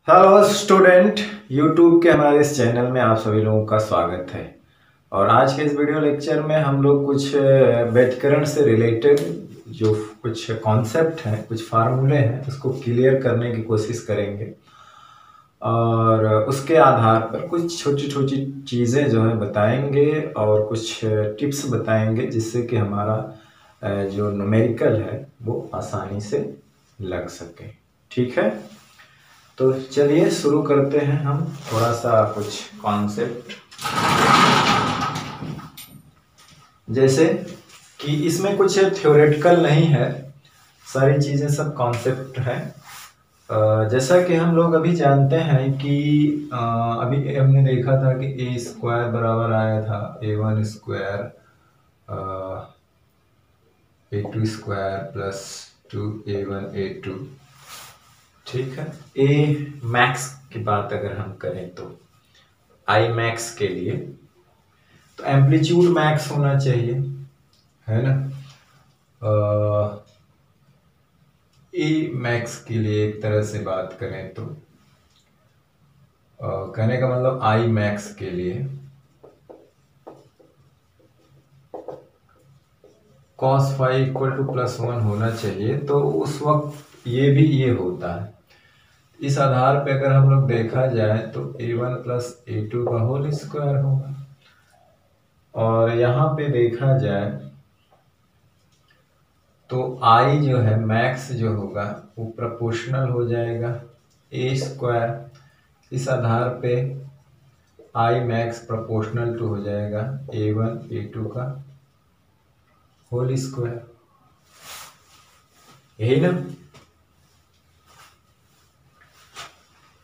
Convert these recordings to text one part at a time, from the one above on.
Hello student, YouTube के हमारे इस चैनल में आप सभी लोगों का स्वागत है। और आज के इस वीडियो लेक्चर में हम लोग कुछ व्याकरण से रिलेटेड जो कुछ कॉन्सेप्ट हैं, कुछ फार्मूले हैं, उसको क्लियर करने की कोशिश करेंगे। और उसके आधार पर कुछ छोटी छोटी चीज़ें जो है बताएंगे और कुछ टिप्स बताएंगे, जिससे कि हमारा जो न्यूमेरिकल है वो आसानी से लग सके। ठीक है, तो चलिए शुरू करते हैं हम थोड़ा सा कुछ कॉन्सेप्ट। जैसे कि इसमें कुछ थ्योरेटिकल नहीं है, सारी चीज़ें सब कॉन्सेप्ट है। जैसा कि हम लोग अभी जानते हैं कि अभी हमने देखा था कि ए स्क्वायर बराबर आया था A1 square A2 square plus 2A1 A2। ठीक है, ए मैक्स की बात अगर हम करें तो आई मैक्स के लिए तो एम्पलीट्यूड मैक्स होना चाहिए, है ना। ए मैक्स के लिए एक तरह से बात करें तो कहने का मतलब आई मैक्स के लिए कॉस फाई इक्वल टू +1 होना चाहिए। तो उस वक्त ये होता है। इस आधार पे अगर हम लोग देखा जाए तो A1 प्लस A2 का होल स्क्वायर होगा। और यहाँ पे देखा जाए तो I जो है मैक्स जो होगा वो प्रोपोर्शनल हो जाएगा A स्क्वायर। इस आधार पे I मैक्स प्रोपोर्शनल टू हो जाएगा A1 A2 का होल स्क्वायर, यही ना।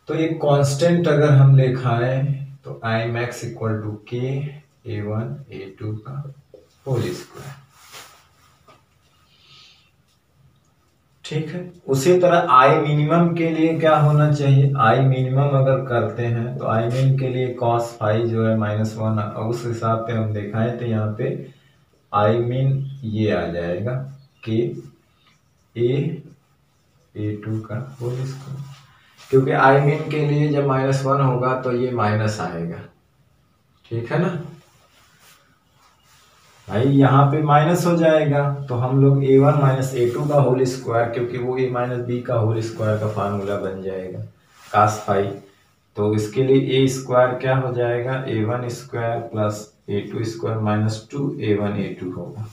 तो ये कांस्टेंट अगर हम लिखाएं तो I max equal to K A1 A2 का होल स्क्वायर। ठीक है, उसी तरह आई मिनिमम के लिए क्या होना चाहिए, आई मिनिमम अगर करते हैं तो आई मिन के लिए कॉस फाई जो है -1, उस हिसाब पे हम दिखाएं तो यहाँ पे आई मिन ये आ जाएगा कि A2 का होल स्क्वायर, क्योंकि आई मिन के लिए जब -1 होगा तो ये माइनस आएगा। ठीक है ना भाई, यहाँ पे माइनस हो जाएगा तो हम लोग A1 माइनस A2 का होल स्क्वायर, क्योंकि वो A माइनस B का होल स्क्वायर का फार्मूला बन जाएगा कास फाई। तो इसके लिए A स्क्वायर क्या हो जाएगा, A1 square plus A2 square minus 2A1 A2 होगा,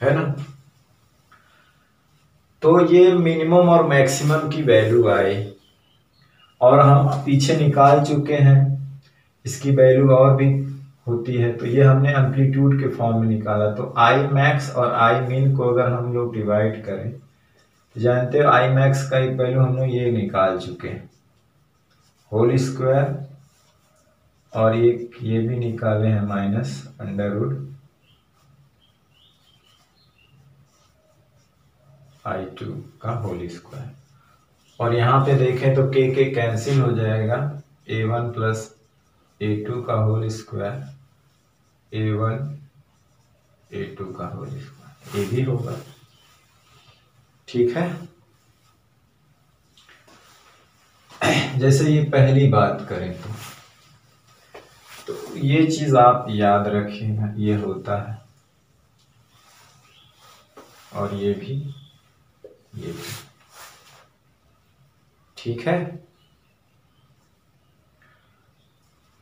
है ना। तो ये मिनिमम और मैक्सिमम की वैल्यू आई और हम पीछे निकाल चुके हैं इसकी वैल्यू और भी होती है। तो ये हमने एम्पलीट्यूड के फॉर्म में निकाला। तो आई मैक्स और आई मिन को अगर हम लोग डिवाइड करें तो जानते हो आई मैक्स का एक वैल्यू हम लोग ये निकाल चुके हैं होल स्क्वायर, और ये भी निकाले हैं -√I2 का होल स्क्वायर। और यहाँ पे देखें तो के कैंसिल हो जाएगा, A1 प्लस A2 का होल स्क्वायर A1 A2 का होल स्क्वायर, ये भी होगा। ठीक है, जैसे ये पहली बात करें तो ये चीज आप याद रखिएगा, ये होता है और ये भी। ठीक है,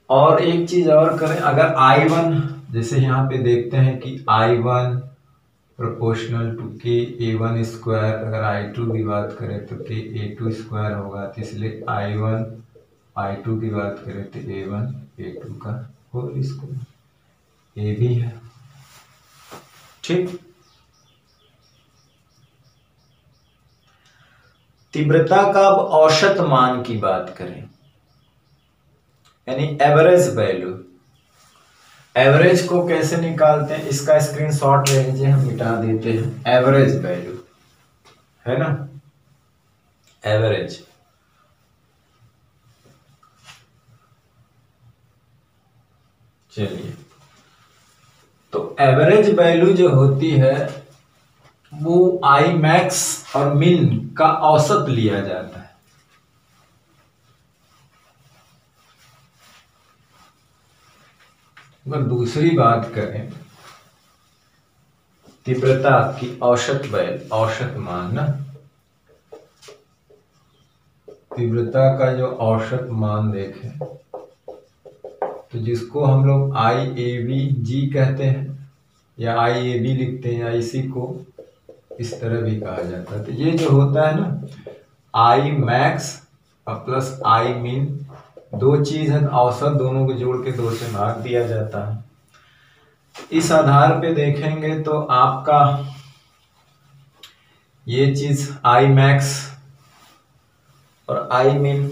और एक चीज और करें, अगर I1 जैसे यहाँ पे देखते हैं कि I1 प्रोपोर्शनल टू के A1 स्क्वायर, अगर I2 की बात करें तो के A2 स्क्वायर होगा। तो इसलिए I1 I2 की बात करें तो A1 A2 का होल स्क्वायर, ये भी है। ठीक, तीव्रता का अब औसत मान की बात करें, यानी एवरेज वैल्यू। एवरेज को कैसे निकालते हैं, इसका स्क्रीनशॉट ले लीजिए, हम मिटा देते हैं। एवरेज वैल्यू है ना, एवरेज। चलिए, तो एवरेज वैल्यू जो होती है वो आई मैक्स और मिन का औसत लिया जाता है। अगर दूसरी बात करें तीव्रता की औसत मान ना, तीव्रता का जो औसत मान देखें तो जिसको हम लोग IAVG कहते हैं या IAB लिखते हैं, या इसी को इस तरह भी कहा जाता है। तो ये जो होता है ना I max plus I min, दो चीज है, औसत दोनों को जोड़ के 2 से भाग दिया जाता है। इस आधार पे देखेंगे तो आपका ये चीज I max और I min,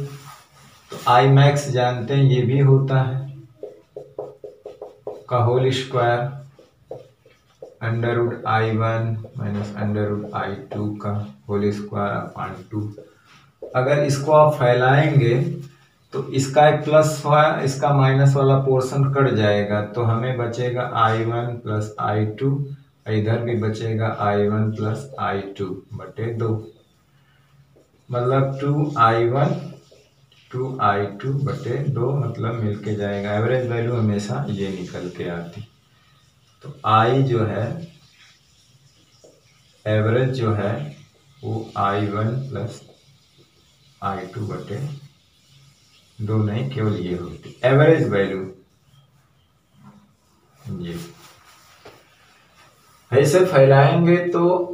तो I max जानते हैं ये भी होता है का whole square √I1 minus √I2 का होल स्क्वायर अपॉन 2। अगर इसको आप फैलाएंगे तो इसका एक प्लस हुआ, इसका माइनस वाला पोर्शन कट जाएगा, तो हमें बचेगा I1 प्लस I2, इधर भी बचेगा I1 प्लस I2 बटे 2, मतलब 2I2 बटे 2, मतलब मिलके जाएगा। एवरेज वैल्यू हमेशा ये निकल के आती। तो I जो है एवरेज जो है वो I1 प्लस I2 बटे 2 नहीं, केवल ये होती एवरेज वैल्यू। ये ऐसे फैलाएंगे तो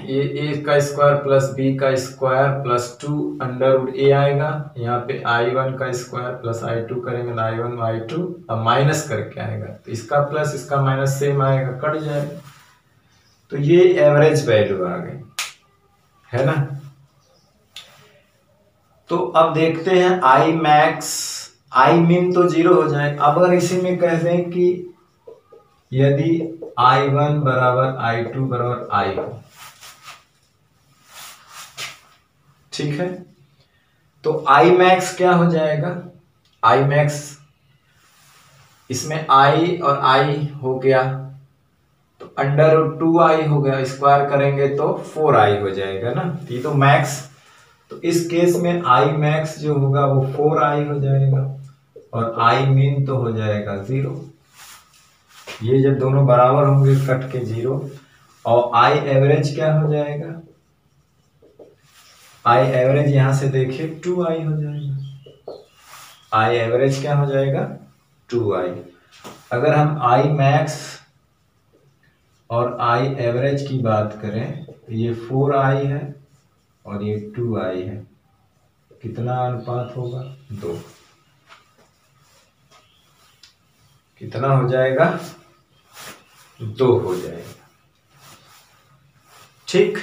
ये A का स्क्वायर प्लस B का स्क्वायर प्लस 2√A आएगा। यहाँ पे I1 का स्क्वायर प्लस I2 करेंगे तो I1 I2 अब माइनस करके आएगा, तो इसका प्लस इसका माइनस सेम आएगा, कट जाएगा। तो ये एवरेज वैल्यू आ गई, है ना। तो अब देखते हैं I max I min तो 0 हो जाए। अब अगर इसी में कह दें कि यदि I1 बराबर I2 बराबर I हो, ठीक है, तो I max क्या हो जाएगा, I max इसमें I और I हो गया तो √2I हो गया, स्क्वायर करेंगे तो 4I हो जाएगा ना, ये तो मैक्स। तो इस केस में I max जो होगा वो 4I हो जाएगा और I min तो हो जाएगा 0। ये जब दोनों बराबर होंगे कट के 0, और I एवरेज क्या हो जाएगा, I एवरेज यहां से देखिए 2I हो जाएगा। I एवरेज क्या हो जाएगा 2I। अगर हम I max और I एवरेज की बात करें तो ये 4I है और ये 2I है, कितना अनुपात होगा 2, कितना हो जाएगा 2 हो जाएगा, ठीक।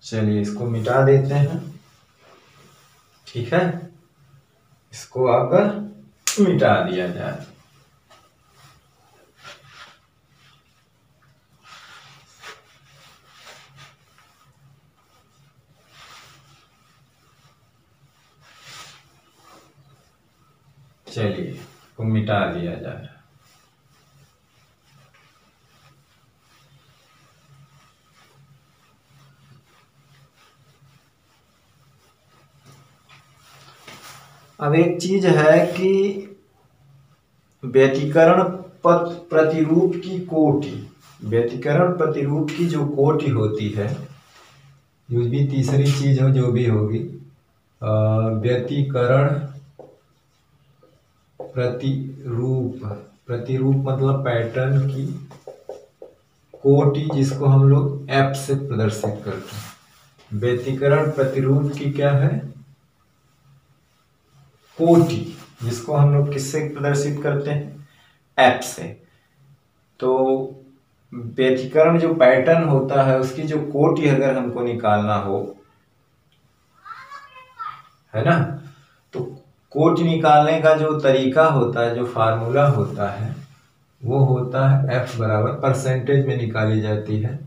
चलिए इसको मिटा देते हैं, ठीक है, इसको अब मिटा दिया जाए। चलिए इसको मिटा दिया जाए। अब एक चीज है कि व्यतिकरण प्रतिरूप की कोटि, व्यतिकरण प्रतिरूप की जो कोटि होती है, जो भी तीसरी चीज हो जो भी होगी, व्यतिकरण प्रतिरूप, प्रतिरूप मतलब पैटर्न की कोटि, जिसको हम लोग F से प्रदर्शित करते हैं। व्यतिकरण प्रतिरूप की क्या है कोटि, जिसको हम लोग किससे प्रदर्शित करते हैं F से। तो व्यतिकरण जो पैटर्न होता है उसकी जो कोटि अगर हमको निकालना हो, है ना, तो कोटि निकालने का जो तरीका होता है, जो फार्मूला होता है, वो होता है F बराबर परसेंटेज में निकाली जाती है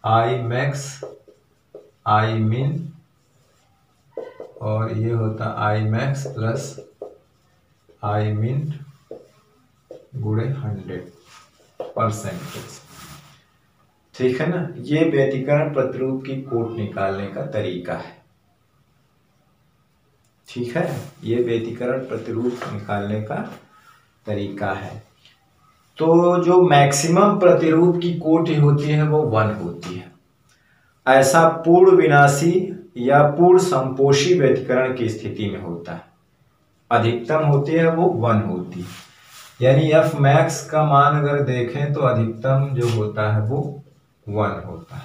I max I min, और ये होता I max plus I min गुणे 100%, ठीक है ना। ये व्यतिकरण प्रतिरूप की कोटि निकालने का तरीका है। ठीक है, ये व्यतिकरण प्रतिरूप निकालने का तरीका है। तो जो मैक्सिमम प्रतिरूप की कोटि होती है वो 1 होती है। ऐसा पूर्ण विनाशी या पूर्ण संपोषी व्यतिकरण की स्थिति में होता है। अधिकतम होती है वो 1 होती है, यानी एफ मैक्स का मान अगर देखें तो अधिकतम जो होता है वो 1 होता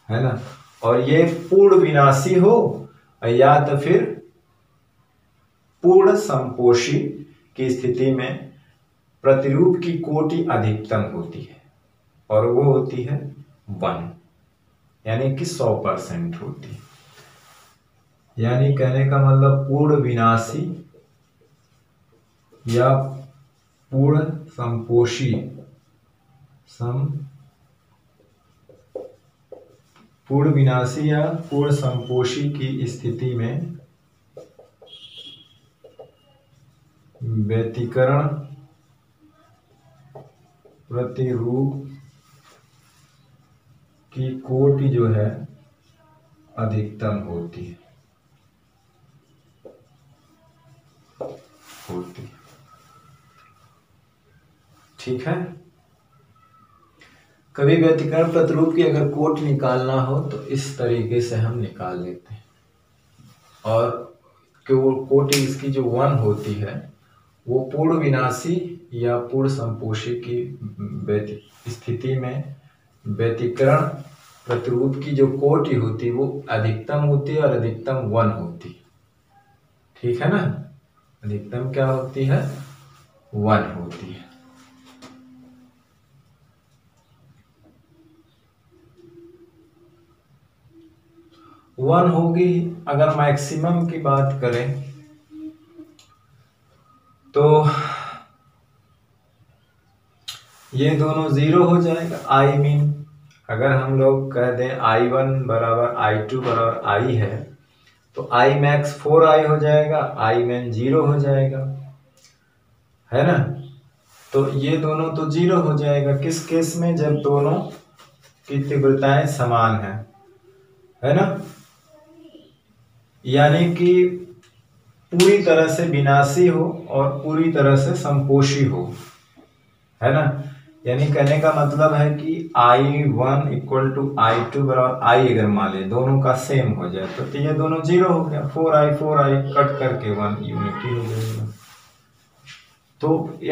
है ना। और ये पूर्ण विनाशी हो या तो फिर पूर्ण संपोषी की स्थिति में प्रतिरूप की कोटि अधिकतम होती है और वो होती है 1, यानी कि 100% होती है। यानी कहने का मतलब पूर्ण विनाशी या पूर्ण संपोषी पूर्ण विनाशी या पूर्ण संपोषी की स्थिति में व्यतिकरण प्रतिरूप की कोटि जो है अधिकतम होती है। ठीक है, कभी व्यतिकरण प्रतिरूप की अगर कोटि निकालना हो तो इस तरीके से हम निकाल लेते हैं। और कोटि इसकी जो 1 होती है वो पूर्ण विनाशी या पूर्ण संपोषी की स्थिति में व्यतिकरण प्रतिरूप की जो कोटि होती है वो अधिकतम होती है और अधिकतम 1 होती है। ठीक है ना, अधिकतम क्या होती है? 1 होती है। वन होगी। अगर मैक्सिमम की बात करें तो ये दोनों 0 हो जाएगा। आई मीन अगर हम लोग कह दें I1 बराबर I2 बराबर I है तो I मैक्स 4I हो जाएगा, I min 0 हो जाएगा, है ना। तो ये दोनों तो 0 हो जाएगा। किस केस में? जब दोनों की तीव्रताएं समान है ना, यानी कि पूरी तरह से विनाशी हो और पूरी तरह से संपोषी हो, है ना। यानी कहने का मतलब है कि I1 इक्वल टू I2 बराबर I अगर मान ले दोनों का सेम हो जाए तो ये दोनों 0 हो गया। 4I कट करके 1 यूनिटी हो जाएगा। तो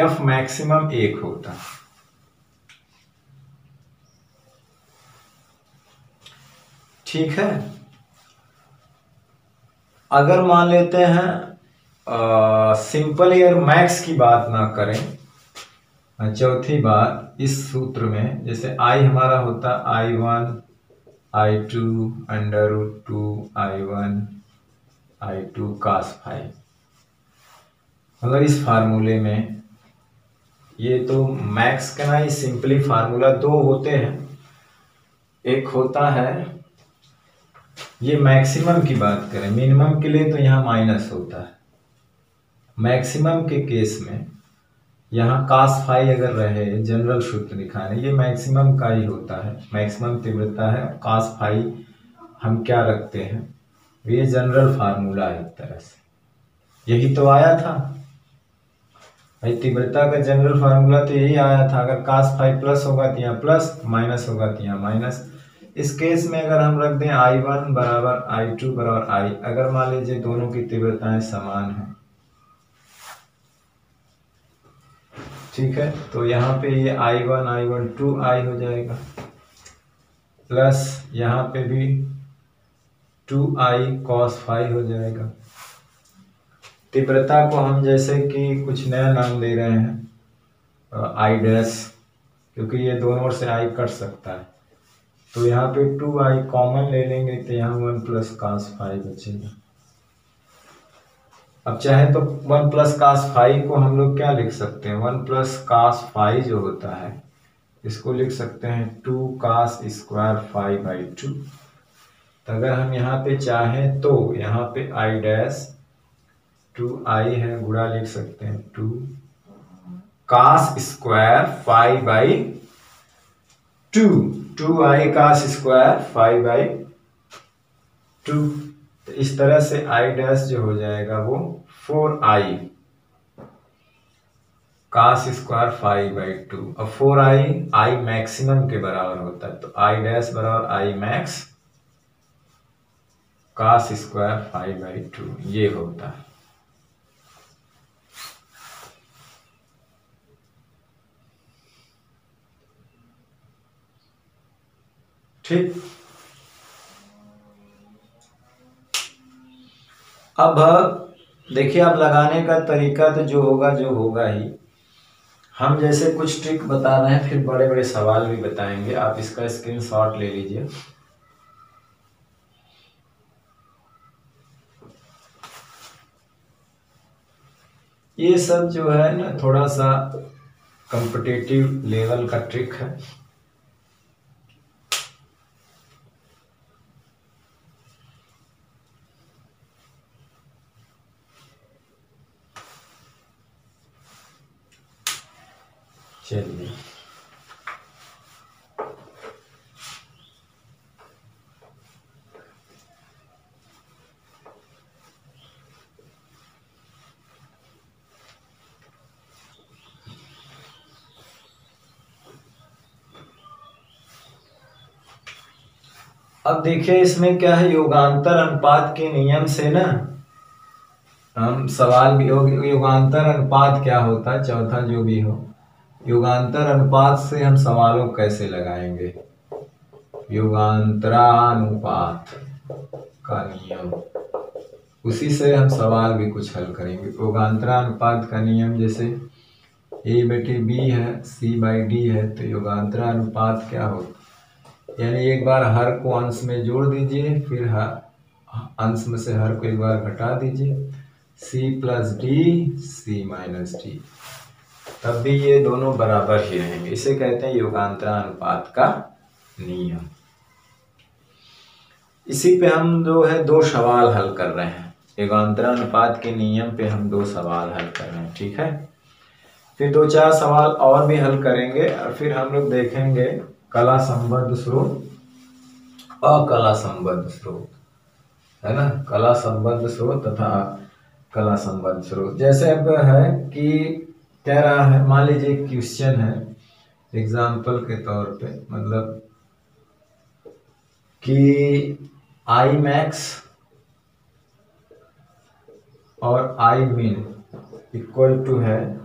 F मैक्सिमम 1 होता है। ठीक है, अगर मान लेते हैं सिंपल ईयर मैक्स की बात ना करें, चौथी बात इस सूत्र में जैसे I हमारा होता I1 I2 √2 I1 I2 cos phi. मतलब इस फार्मूले में ये तो मैक्स का ना सिंपली फार्मूला 2 होते हैं। एक होता है, ये मैक्सिमम की बात करें, मिनिमम के लिए तो यहाँ माइनस होता है। मैक्सिमम के केस में यहाँ cos फाई अगर रहे, जनरल सूत्र दिखाने, ये मैक्सिमम का ही होता है, मैक्सिमम तीव्रता है। cos फाई हम क्या रखते हैं, ये जनरल फार्मूला है। एक तरह से यही तो आया था भाई, तीव्रता का जनरल फार्मूला तो यही आया था। अगर cos फाई प्लस होगा तो यहाँ प्लस, माइनस होगा तो यहाँ माइनस। इस केस में अगर हम रख दें I1 बराबर I2 बराबर I, अगर मान लीजिए दोनों की तीव्रताएं समान हैं, ठीक है, तो यहाँ पे ये I1 2I हो जाएगा, प्लस यहाँ पे भी 2I cos फाई हो जाएगा। तीव्रता को हम जैसे कि कुछ नया नाम दे रहे हैं I डैश, क्योंकि ये दोनों ओर से I कट सकता है, तो यहाँ पे 2I कॉमन ले लेंगे तो यहाँ 1 प्लस cos फाई बचेगा। अब चाहे तो 1 प्लस cos फाई को हम लोग क्या लिख सकते हैं, 1 प्लस cos फाई जो होता है इसको लिख सकते हैं 2 cos स्क्वायर फाई बाई 2। तो अगर हम यहाँ पे चाहें तो यहाँ पे I डैश 2I है, गुणा लिख सकते हैं 2 cos square phi by 2, 2I cos square phi by 2। तो इस तरह से आई डैश जो हो जाएगा वो 4i cos स्क्वायर 5/2। अब 4i आई मैक्सिमम के बराबर होता है, तो आई डैश बराबर आई मैक्स cos स्क्वायर 5/2 ये होता है। ठीक, अब देखिए, अब लगाने का तरीका तो जो होगा ही। हम जैसे कुछ ट्रिक बता रहे हैं, फिर बड़े बड़े सवाल भी बताएंगे, आप इसका स्क्रीनशॉट ले लीजिए। ये सब जो है ना थोड़ा सा कॉम्पिटिटिव लेवल का ट्रिक है। चलिए, अब देखिए इसमें क्या है, योगांतर अनुपात के नियम से ना हम सवाल भी योगांतर अनुपात क्या होता है, चौथा जो भी हो, योगांतर अनुपात से हम सवालों कैसे लगाएंगे। योगांतरानुपात का नियम, उसी से हम सवाल भी कुछ हल करेंगे। योगांतरानुपात का नियम जैसे a/b है, c/d है, तो योगांतरानुपात क्या होता, यानी एक बार हर को अंश में जोड़ दीजिए, फिर अंश में से हर को एक बार घटा दीजिए, c+d c-d, तब भी ये दोनों बराबर ही रहेंगे। इसे कहते हैं योगांतरानुपात का नियम। इसी पे हम जो है 2 सवाल हल कर रहे हैं, योगांतरानुपात के नियम पे हम 2 सवाल हल कर रहे हैं। ठीक है, फिर 2-4 सवाल और भी हल करेंगे, और फिर हम लोग देखेंगे कला संबद्ध स्रोत, अकला संबद्ध स्रोत, है ना, कला संबद्ध स्रोत तथा कला संबद्ध स्रोत। जैसे अब है कि कह रहा है, मान लीजिए क्वेश्चन है एग्जाम्पल के तौर पे, मतलब कि आई मैक्स और आई मिन इक्वल टू है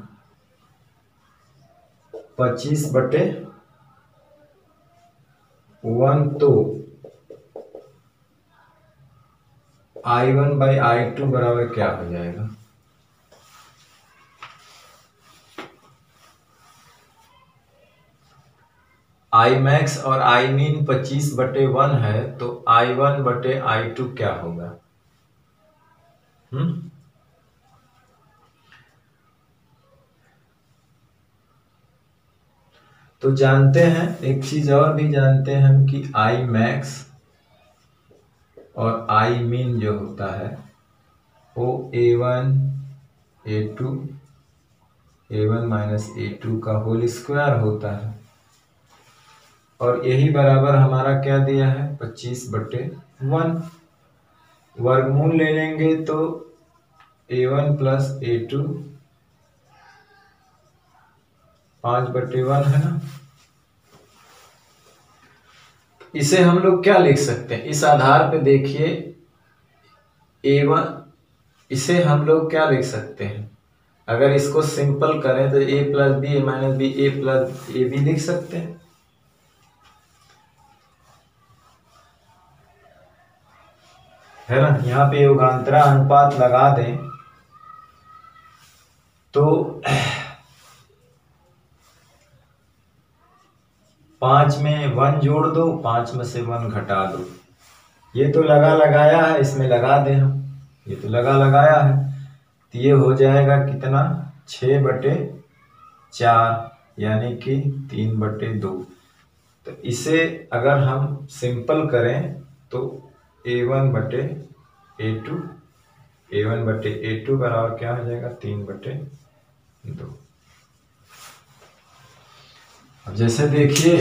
25/1, तो I1/I2 बराबर क्या हो जाएगा। आई मैक्स और आई मीन 25/1 है, तो I1/I2 क्या होगा। तो जानते हैं, एक चीज और भी जानते हैं हम कि आई मैक्स और आई मीन जो होता है वो A1 A2 A1 - A2 का होल स्क्वायर होता है, और यही बराबर हमारा क्या दिया है 25/1। वर्गमूल ले लेंगे तो A1 + A2 5/1 है ना। इसे हम लोग क्या लिख सकते हैं, इस आधार पे देखिए A1, इसे हम लोग क्या लिख सकते हैं, अगर इसको सिंपल करें तो A + B A - B A + AB लिख सकते हैं, है ना। यहाँ पे योगांतरा अनुपात लगा दें तो 5 में 1 जोड़ दो, 5 में से 1 घटा दो, ये तो लगाया है, इसमें लगा दें हम, ये तो लगाया है, तो ये हो जाएगा कितना 6/4, यानी कि 3/2। तो इसे अगर हम सिंपल करें तो A1/A2 बराबर क्या हो जाएगा 3/2। अब जैसे देखिए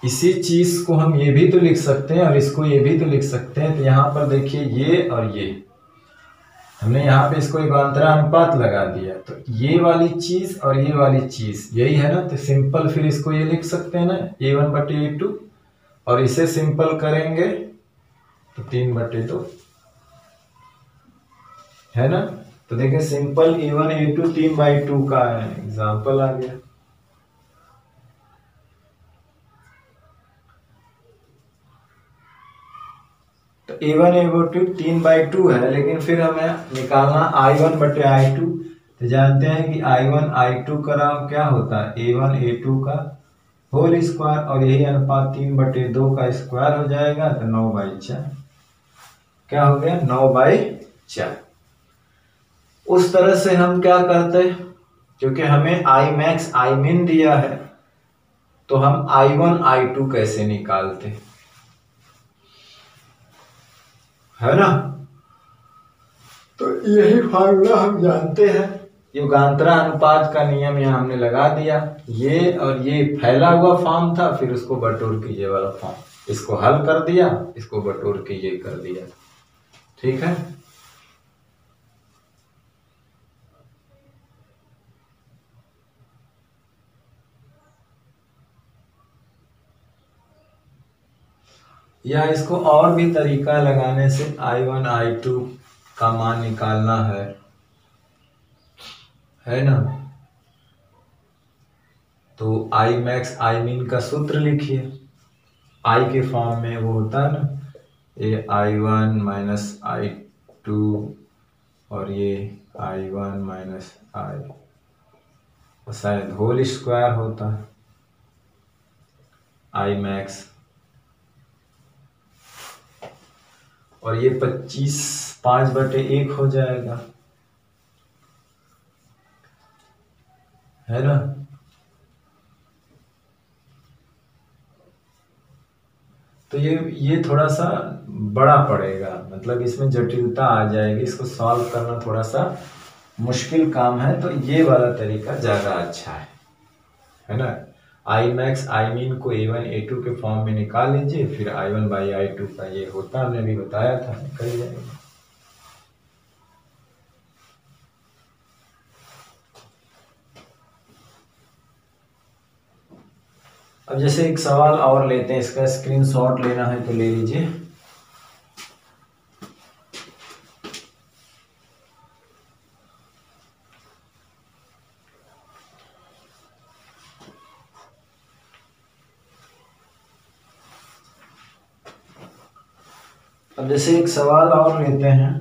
इसी चीज को हम ये भी तो लिख सकते हैं और इसको ये भी तो लिख सकते हैं। तो यहाँ पर देखिए ये और ये हमने यहाँ पे इसको युगांतरानुपात लगा दिया, तो ये वाली चीज और ये वाली चीज यही है ना। तो सिंपल फिर इसको ये लिख सकते हैं ना A1/A2, और इसे सिंपल करेंगे तो 3/2 है ना। तो देखिए सिंपल A1A2 3/2 का एग्जाम्पल आ गया। तो A1A2 3/2 है, लेकिन फिर हमें निकालना I1/I2। तो जानते हैं कि I1 I2 का क्या होता है A1A2 का होल स्क्वायर, और यही अनुपात 3/2 का स्क्वायर हो जाएगा। तो 9/4 क्या हो गया 9/4। उस तरह से हम क्या करते, क्योंकि हमें I max I min दिया है, तो हम I1 I2 कैसे निकालते है ना। तो यही फार्मूला हम जानते हैं, युगांतरा अनुपात का नियम यहाँ हमने लगा दिया। ये और ये फैला हुआ फॉर्म था, फिर उसको बटोर के ये वाला फॉर्म, इसको हल कर दिया, इसको बटोर के ये कर दिया। ठीक है। या इसको और भी तरीका लगाने से I1 I2 का मान निकालना है ना। तो I max I min का सूत्र लिखिए, I के फॉर्म में वो होता है ना, ये I1 माइनस I2 और ये I1 माइनस I, शायद होल स्क्वायर होता है I max, और ये 25 5/1 हो जाएगा है ना। तो ये थोड़ा सा बड़ा पड़ेगा, मतलब इसमें जटिलता आ जाएगी, इसको सॉल्व करना थोड़ा सा मुश्किल काम है। तो ये वाला तरीका ज़्यादा अच्छा है ना। I max I min को A1 A2 के फॉर्म में निकाल लीजिए, फिर I1/I2 का ये होता हमने अभी बताया था, निकल जाएगा। अब जैसे एक सवाल और लेते हैं, इसका स्क्रीनशॉट लेना है तो ले लीजिए। अब जैसे एक सवाल और लेते हैं,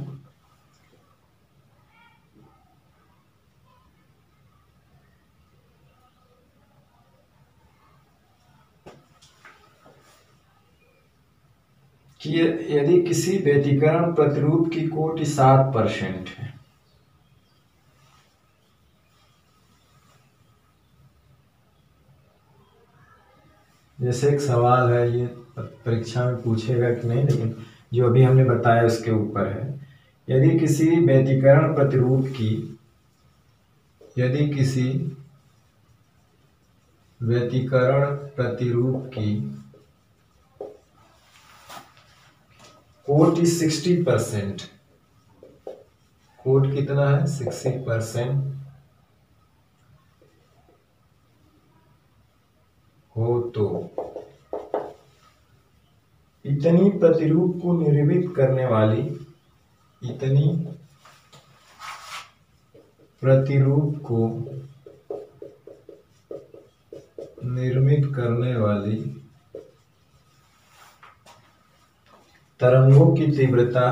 कि यदि किसी व्यतिकरण प्रतिरूप की कोटि 7% है, जैसे एक सवाल है, ये परीक्षा में पूछेगा कि नहीं, लेकिन जो अभी हमने बताया उसके ऊपर है। यदि किसी व्यतिकरण प्रतिरूप की कोट 60%, कोट कितना है 60% हो, तो इतनी प्रतिरूप को निर्मित करने वाली तरंगों की तीव्रता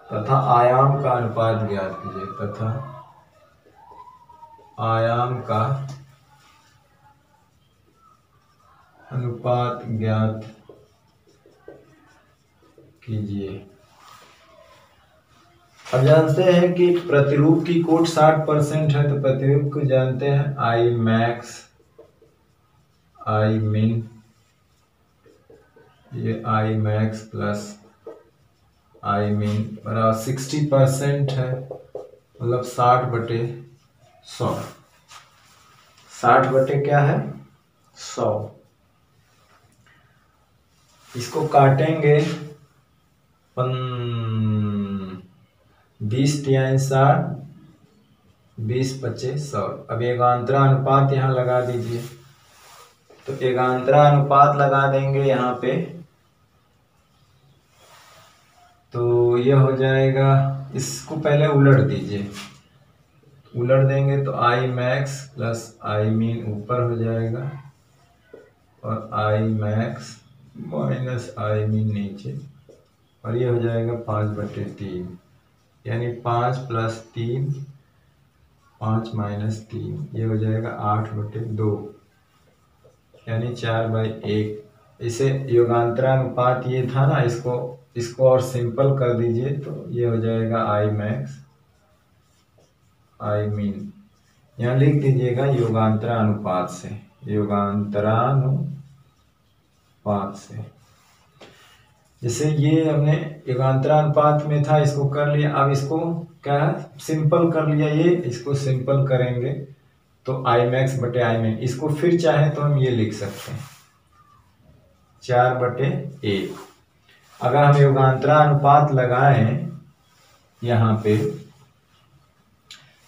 तथा आयाम का अनुपात ज्ञात कीजिए। अब जानते हैं कि प्रतिरूप की कोट 60% है, तो प्रतिरूप को जानते हैं I max I min, ये I max plus I min बराबर 60% है, मतलब 60/100 100। 60 बटे क्या है 100। इसको काटेंगे 20 तिहाई 60, 20 पच्चे 100। अब एकांतरा अनुपात यहाँ लगा दीजिए। तो एकांतरा अनुपात लगा देंगे यहाँ पे, तो ये हो जाएगा, इसको पहले उलट दीजिए। उलट देंगे तो I max plus I mean ऊपर हो जाएगा और I max minus I mean नीचे, और ये हो जाएगा 5/3, यानी 5 + 3, 5 - 3, ये हो जाएगा 8/2, यानी 4/1। इसे योगांतरानुपात ये था ना, इसको और सिंपल कर दीजिए तो ये हो जाएगा आई मैक्स आई मीन। यहाँ लिख दीजिएगा योगांतरानुपात से, योगांतरानुपात से। जैसे ये हमने योगांतरानुपात में था, इसको कर लिया। अब इसको क्या सिंपल कर लिया, ये इसको सिंपल करेंगे तो आई मैक्स बटे आई मीन। इसको फिर चाहे तो हम ये लिख सकते हैं 4/1। अगर हम योगांतरानुपात लगाएं यहाँ पे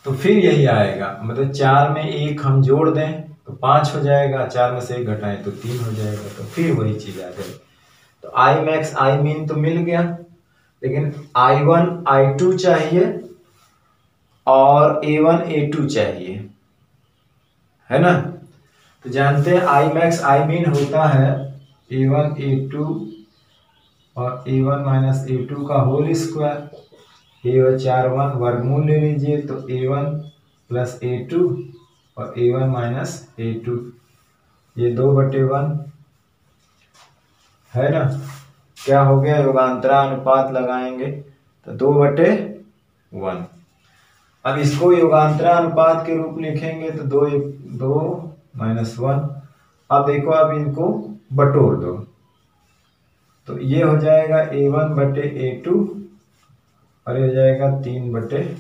तो फिर यही आएगा, मतलब 4 में 1 हम जोड़ दें तो 5 हो जाएगा, 4 में से 1 घटाएं तो 3 हो जाएगा, तो फिर वही चीज आ जाएगी। तो आई मैक्स आई मीन तो मिल गया, लेकिन I1 I2 चाहिए और A1 A2 चाहिए, है ना। तो जानते हैं आई मैक्स आई मीन होता है A1 A2 और A1 - A2 का होल स्क्वायर। A4 1 वर्गमूल ले लीजिए तो A1 + A2 और A1 - A2, ये 2/1 है ना। क्या हो गया, योगांतरानुपात लगाएंगे तो 2/1। अब इसको योगांतरानुपात के रूप लिखेंगे तो 2 - 1। अब देखो, अब इनको बटोर दो तो ये हो जाएगा A1/A2 और ये हो जाएगा 3/1।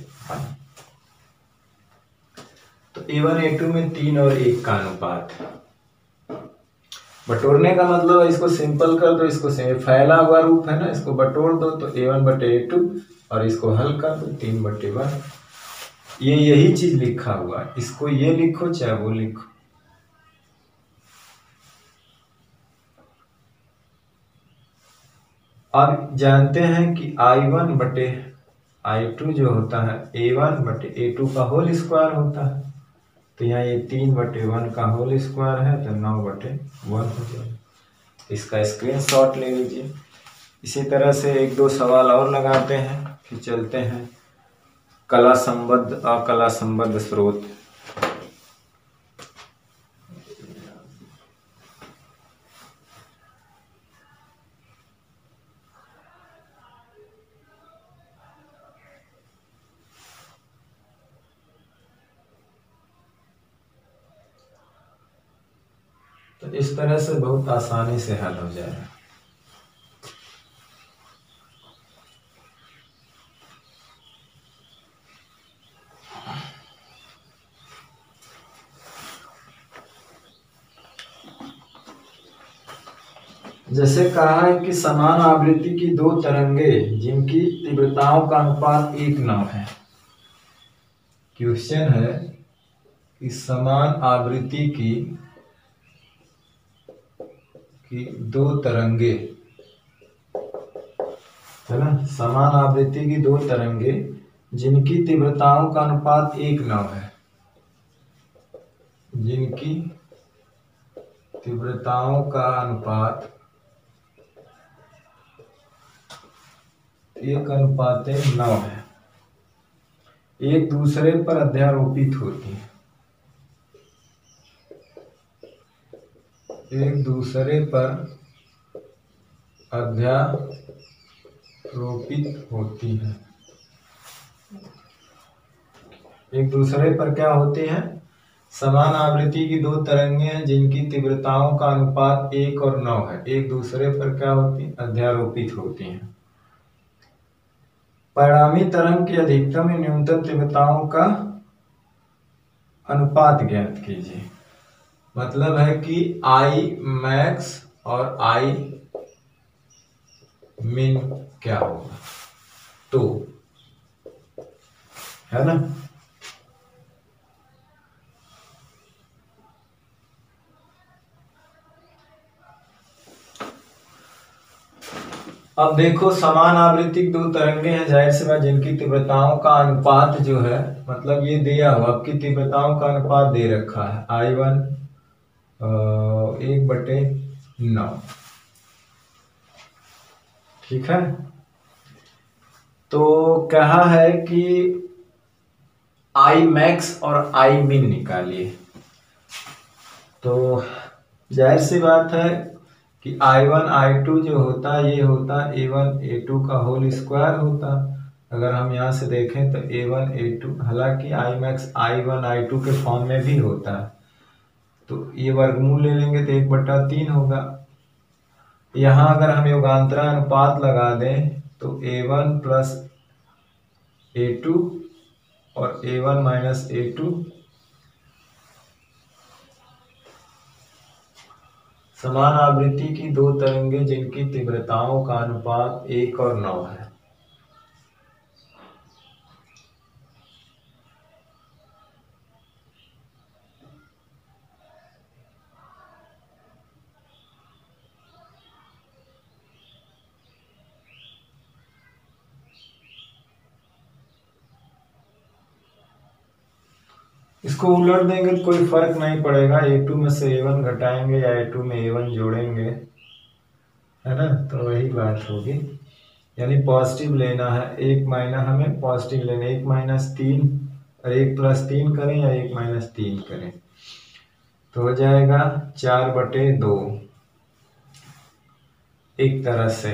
तो A1 A2 में 3 और 1 का अनुपात। बटोरने का मतलब इसको सिंपल कर दो, इसको फैला हुआ रूप है ना, इसको बटोर दो तो A1/A2 और इसको हल कर दो 3/1। ये यही चीज लिखा हुआ है, इसको ये लिखो चाहे वो लिखो। अब जानते हैं कि I1/I2 जो होता है A1/A2 का होल स्क्वायर होता है, तो यहाँ ये 3/1 का होल स्क्वायर है तो 9/1 हो जाएगा। इसका स्क्रीनशॉट ले लीजिए। इसी तरह से 1-2 सवाल और लगाते हैं, फिर चलते हैं कला संबद्ध अकला संबद्ध स्रोत। तो इस तरह से बहुत आसानी से हल हो जाएगा। जैसे कहा है कि समान आवृत्ति की 2 तरंगे जिनकी तीव्रताओं का अनुपात 1:9 है। क्वेश्चन है कि समान आवृत्ति की 2 तरंगे, है ना, समान आवृत्ति की 2 तरंगे जिनकी तीव्रताओं का अनुपात 1:9 है, जिनकी तीव्रताओं का अनुपात 1:9 है, एक दूसरे पर अध्यारोपित होती है, एक दूसरे पर अध्यारोपित होती है। एक दूसरे पर क्या होती हैं, समान आवृत्ति की 2 तरंगे हैं जिनकी तीव्रताओं का अनुपात 1 और 9 है, एक दूसरे पर क्या होती हैं, अध्यारोपित होती हैं। परिणामी तरंग की अधिकतम या न्यूनतम तीव्रताओं का अनुपात ज्ञात कीजिए। मतलब है कि आई मैक्स और आई मिन क्या होगा, तो है ना। अब देखो, समान आवृत्तिक दो तरंगे हैं, जाहिर सी बात, जिनकी तीव्रताओं का अनुपात जो है, मतलब ये दिया हुआ आपकी तीव्रताओं का अनुपात दे रखा है I1 1/9। ठीक है, तो कहा है कि आई मैक्स और आई मिन निकालिए। तो जाहिर सी बात है कि I1 I2 जो होता है ये होता A1 A2 का होल स्क्वायर होता। अगर हम यहाँ से देखें तो A1 A2, हालांकि I मैक्स I1 I2 के फॉर्म में भी होता है, तो ये वर्गमूल ले लेंगे तो 1/3 होगा। यहाँ अगर हम योगांतरा अनुपात लगा दें तो A1 प्लस A2 और A1 माइनस A2 समान आवृत्ति की दो तरंगे जिनकी तीव्रताओं का अनुपात 1 और 9 है। इसको उलट देंगे तो कोई फर्क नहीं पड़ेगा, A2 में से A1 घटाएंगे या A2 में A1 जोड़ेंगे, है ना, तो वही बात होगी। यानी पॉजिटिव लेना है, एक माइनस हमें पॉजिटिव लेना, 1 - 3 और 1 + 3 करें या 1 - 3 करें तो हो जाएगा 4/2 एक तरह से,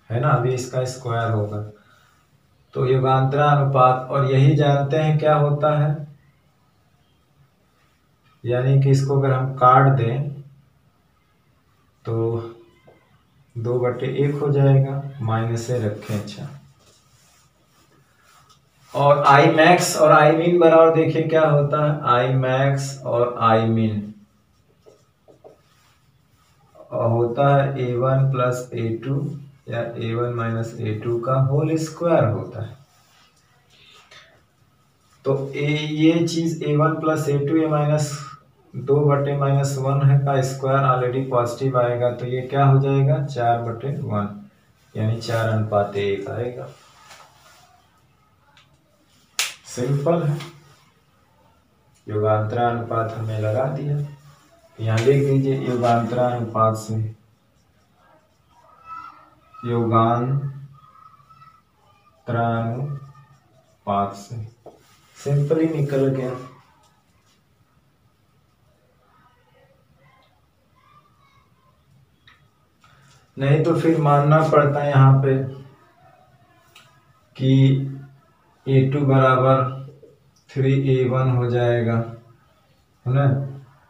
है ना। अभी इसका स्क्वायर होगा तो युगांतरा अनुपात, और यही जानते हैं क्या होता है, यानी कि इसको अगर हम काट दें तो 2/1 हो जाएगा, माइनस से रखें। अच्छा, और आई मैक्स और आई मिन बराबर देखिए क्या होता है, आई मैक्स और आई मिन होता है A1 + A2 या A1 - A2 का होल स्क्वायर होता है। तो ये चीज A1 + A2 या -2/-1 है का स्क्वायर ऑलरेडी पॉजिटिव आएगा, तो ये क्या हो जाएगा 4/1, यानी 4:1 आएगा। सिंपल है, योगांतरा अनुपात हमने लगा दिया। यहाँ लिख दीजिए योगांतरा अनुपात से, योगांतरानुपात से सिंपल ही निकल गया। नहीं तो फिर मानना पड़ता है यहाँ पे कि A2 बराबर 3A1 हो जाएगा, है ना।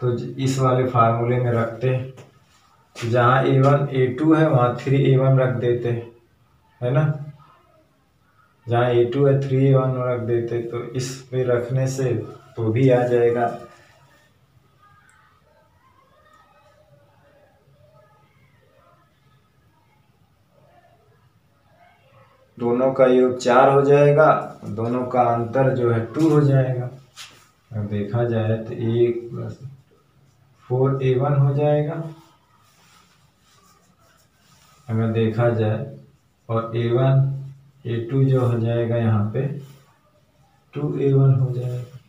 तो इस वाले फार्मूले में रखते, जहाँ A1 A2 है वहाँ 3A1 रख देते, है ना। जहाँ A2 है 3A1 रख देते, तो इस पे रखने से तो भी आ जाएगा। दोनों का योग 4 हो जाएगा, दोनों का अंतर जो है 2 हो जाएगा। अब देखा जाए तो 1 + 4A1 हो जाएगा अगर देखा जाए, और A1 A2 जो हो जाएगा यहाँ पे 2A1 हो जाएगा।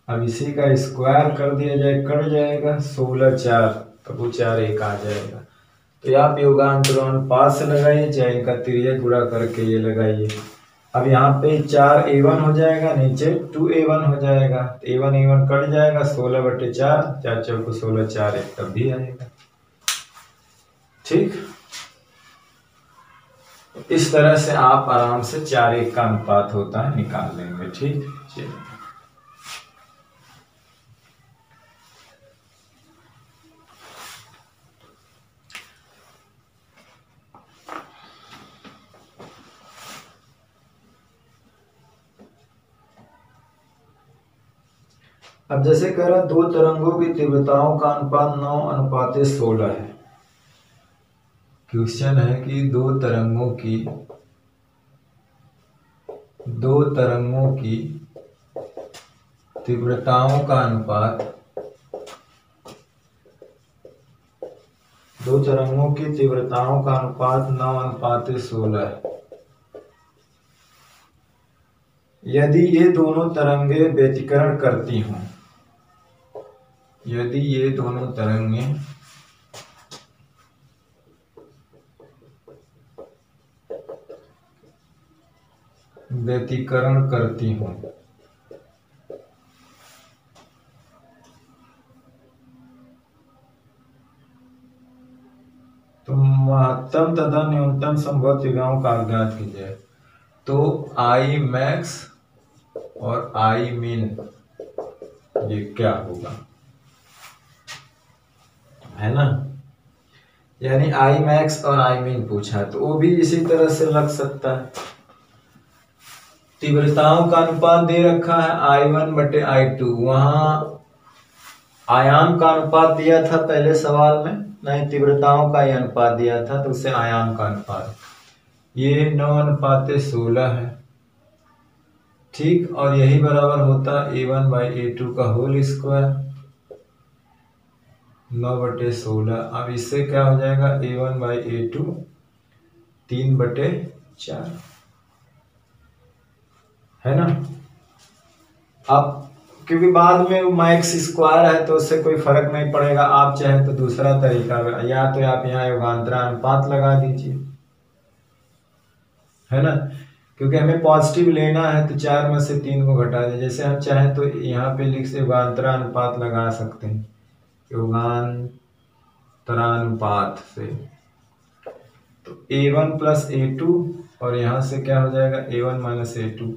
अब इसी का स्क्वायर कर दिया जाए, कट जाएगा 16 4, तब वो 4 1 आ जाएगा। तो आप योगांतरानुपात से लगाइए, चाहे इनका तिर्यक गुणा करके ये लगाइए। अब यहाँ पे 4A1 हो जाएगा, नीचे 2A1 हो जाएगा, A1 A1 कट जाएगा, 16/4, 4 4 16, 4 1 तब भी आएगा। ठीक, इस तरह से आप आराम से 4 1 का अनुपात होता है निकाल लेंगे। ठीक, चलिए। अब जैसे कह रहा दो तरंगों की तीव्रताओं का अनुपात 9:16 है। क्वेश्चन है कि दो तरंगों की तीव्रताओं का अनुपात 9:16 है। यदि ये दोनों तरंगे व्यतिकरण करती हों, यदि ये दोनों तरंगे व्यतिकरण करती हों तो महत्तम तथा न्यूनतम संभव तीव्रताओं का ज्ञात कीजिए। तो आई मैक्स और आई मिन ये क्या होगा, है ना। यानी आई मैक्स और आई मिन पूछा है तो वो भी इसी तरह से लग सकता है। तीव्रताओं का अनुपात दे रखा है I1/I2, वहां आयाम का अनुपात दिया था पहले सवाल में, नहीं तीव्रताओं का ही अनुपात दिया था तो उससे आयाम का अनुपात, ये 9:16 है, ठीक। और यही बराबर होता A1/A2 का होल स्क्वायर 9/16। अब इससे क्या हो जाएगा A1/A2 3/4, है ना। अब क्योंकि बाद में मैक्स स्क्वायर है तो उससे कोई फर्क नहीं पड़ेगा, आप चाहे तो दूसरा तरीका या तो आप यहाँ योगांतरानुपात लगा दीजिए, है ना। क्योंकि हमें पॉजिटिव लेना है तो 4 में से 3 को घटा दीजिए। जैसे हम चाहें तो यहाँ पे लिख से योगांतरानुपात लगा सकते हैं, योगांतरानुपात से तो A1+A2 और यहाँ से क्या हो जाएगा A1-A2।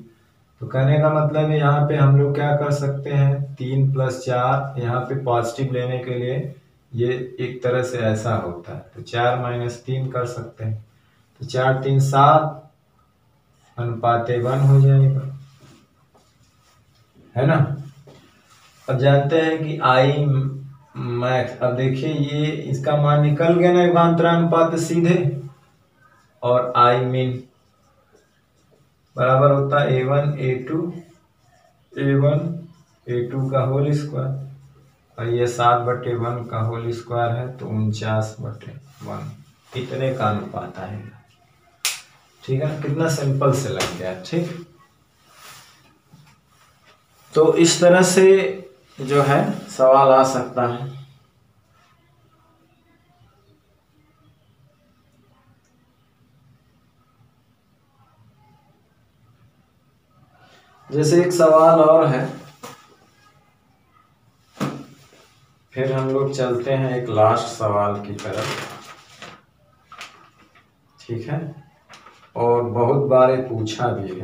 तो कहने का मतलब है यहाँ पे हम लोग क्या कर सकते हैं 3+4, यहाँ पे पॉजिटिव लेने के लिए ये एक तरह से ऐसा होता है तो 4-3 कर सकते हैं, तो 4×3 = 7 /1 हो जाएगा, है ना। अब जानते हैं कि आई मैक्स, अब देखिए ये इसका मान निकल गया ना युगांतरानुपात सीधे, और आई मिन बराबर होता है A1/A2 का होल स्क्वायर, और ये 7/1 का होल स्क्वायर है तो 49/1, इतने का अनुपात आएगा, ठीक है। कितना सिंपल से लग गया, ठीक। तो इस तरह से जो है सवाल आ सकता है। जैसे एक सवाल और है, फिर हम लोग चलते हैं एक लास्ट सवाल की तरफ, ठीक है। और बहुत बार पूछा भी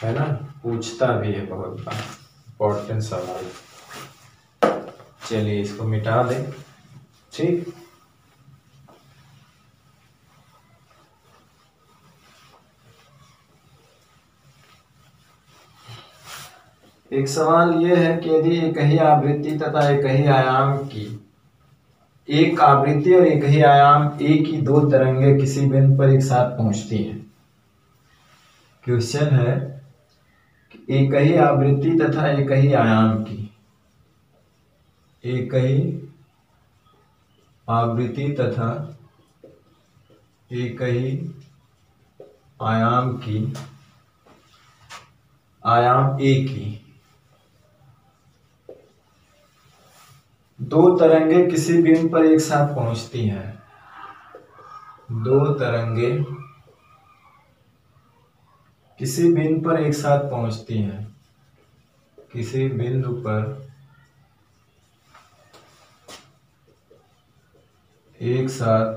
है ना, पूछता भी है बहुत बार, इम्पोर्टेंट सवाल। चलिए इसको मिटा दें, ठीक। एक सवाल यह है कि यदि एक ही आवृत्ति तथा एक ही आयाम की, एक आवृत्ति और एक ही आयाम एक ही दो तरंगे किसी बिंदु पर एक साथ पहुंचती हैं। क्वेश्चन है कि एक ही आवृत्ति तथा एक ही आयाम की, एक ही आवृत्ति तथा एक ही आयाम की, आयाम एक ही दो तरंगे किसी बिंदु पर एक साथ पहुंचती हैं। दो तरंगे किसी बिंदु पर एक साथ पहुंचती हैं, किसी बिंदु पर एक साथ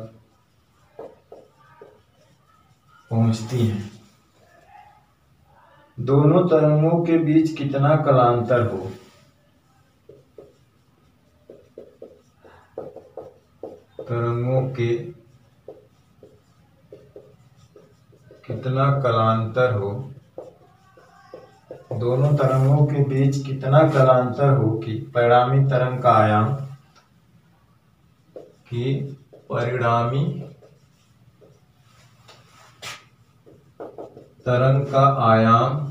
पहुंचती हैं। दोनों तरंगों के बीच कितना कालांतर हो, तरंगों के कितना कालांतर हो दोनों तरंगों के बीच कितना कालांतर हो कि परिणामी तरंग का आयाम कि परिणामी तरंग का आयाम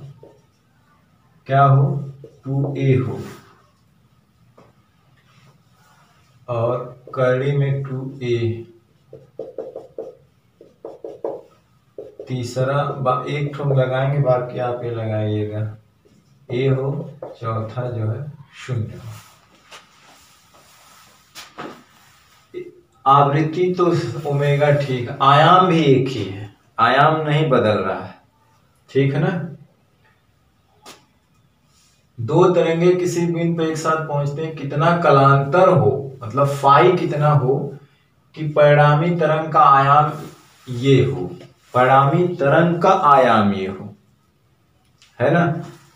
क्या हो, 2a हो, और करड़ी में 2a, तीसरा एक ठो लगाएंगे, बाकी आप ये लगाइएगा, a हो, चौथा जो है 0 हो। आवृत्ति तो ओमेगा ठीक है, आयाम भी एक ही है, आयाम नहीं बदल रहा है, ठीक है ना। दो तरंगे किसी बिंदु पर एक साथ पहुंचते हैं, कितना कालांतर हो, मतलब फाई कितना हो कि परिणामी तरंग का आयाम ये हो, परिणामी तरंग का आयाम ये हो, है ना।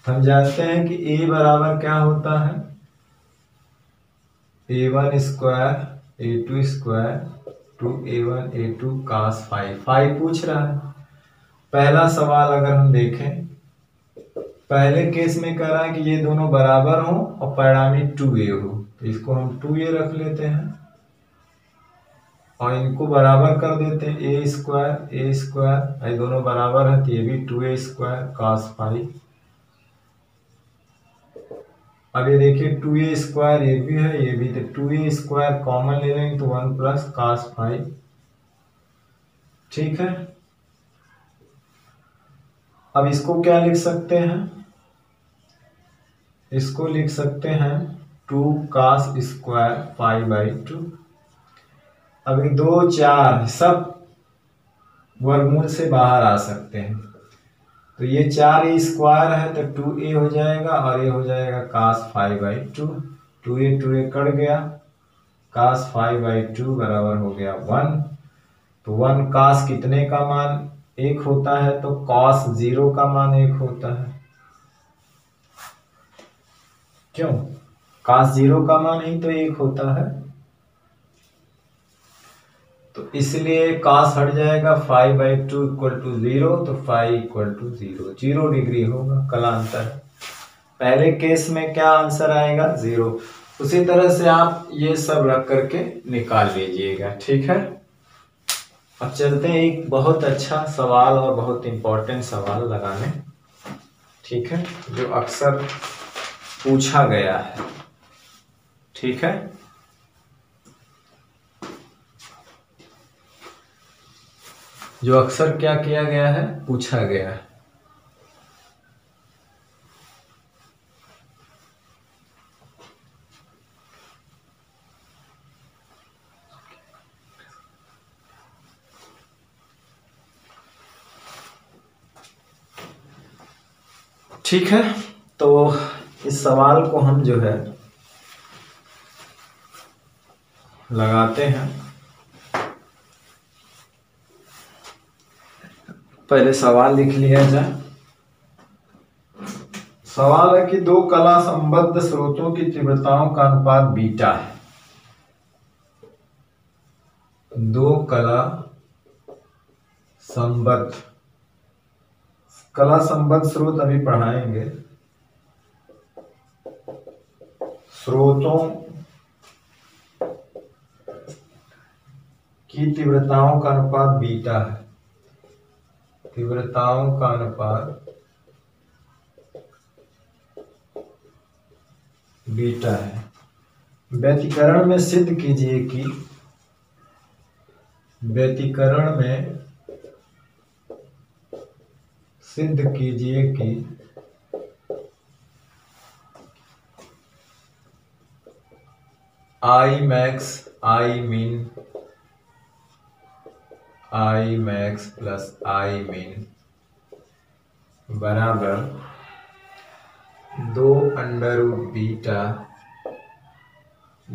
हम जानते हैं कि a बराबर क्या होता है, a1 square a2 square 2a1 a2 cos phi, phi पूछ रहा है। पहला सवाल अगर हम देखें, पहले केस में कह रहा है कि ये दोनों बराबर हो और परिणामी 2a हो, तो इसको हम 2a रख लेते हैं और इनको बराबर कर देते हैं, a स्क्वायर, ये दोनों बराबर है तो ये भी 2a स्क्वायर cos फाई। अब ये देखिए 2a स्क्वायर ये भी है ये भी, तो 2a स्क्वायर कॉमन ले लेंगे तो 1 प्लस cos फाई, ठीक है। अब इसको क्या लिख सकते हैं, इसको लिख सकते हैं 2 cos स्क्वायर फाई बाई 2। अब ये 2 4 सब वर्गमूल से बाहर आ सकते हैं, तो ये 4a स्क्वायर है तो 2a हो जाएगा और ये हो जाएगा cos phi by 2, 2a cut गया, cos फाई बाई 2 बराबर हो गया 1। तो 1 cos कितने का मान 1 होता है, तो cos 0 का मान 1 होता है, क्यों, cos 0 का मान ही तो 1 होता है, तो इसलिए cos हट जाएगा, फाई बाई 2 इक्वल टू 0, तो फाई इक्वल टू 0, 0 डिग्री होगा कालांतर। पहले केस में क्या आंसर आएगा, 0। उसी तरह से आप ये सब रख करके निकाल लीजिएगा, ठीक है। अब चलते हैं एक बहुत अच्छा सवाल और बहुत इंपॉर्टेंट सवाल लगाने, ठीक है, जो अक्सर पूछा गया है, ठीक है। जो अक्सर क्या किया गया है, पूछा गया है। ठीक है, तो इस सवाल को हम जो है लगाते हैं। पहले सवाल लिख लिया जाए। सवाल है कि दो कला संबद्ध स्रोतों की तीव्रताओं का अनुपात बीटा है। दो कला संबद्ध स्रोत अभी पढ़ाएंगे। स्रोतों की तीव्रताओं का अनुपात बीटा है। तीव्रताओं का अनुपात बीटा है। व्यतिकरण में सिद्ध कीजिए कि I max plus I min बराबर 2 under root beta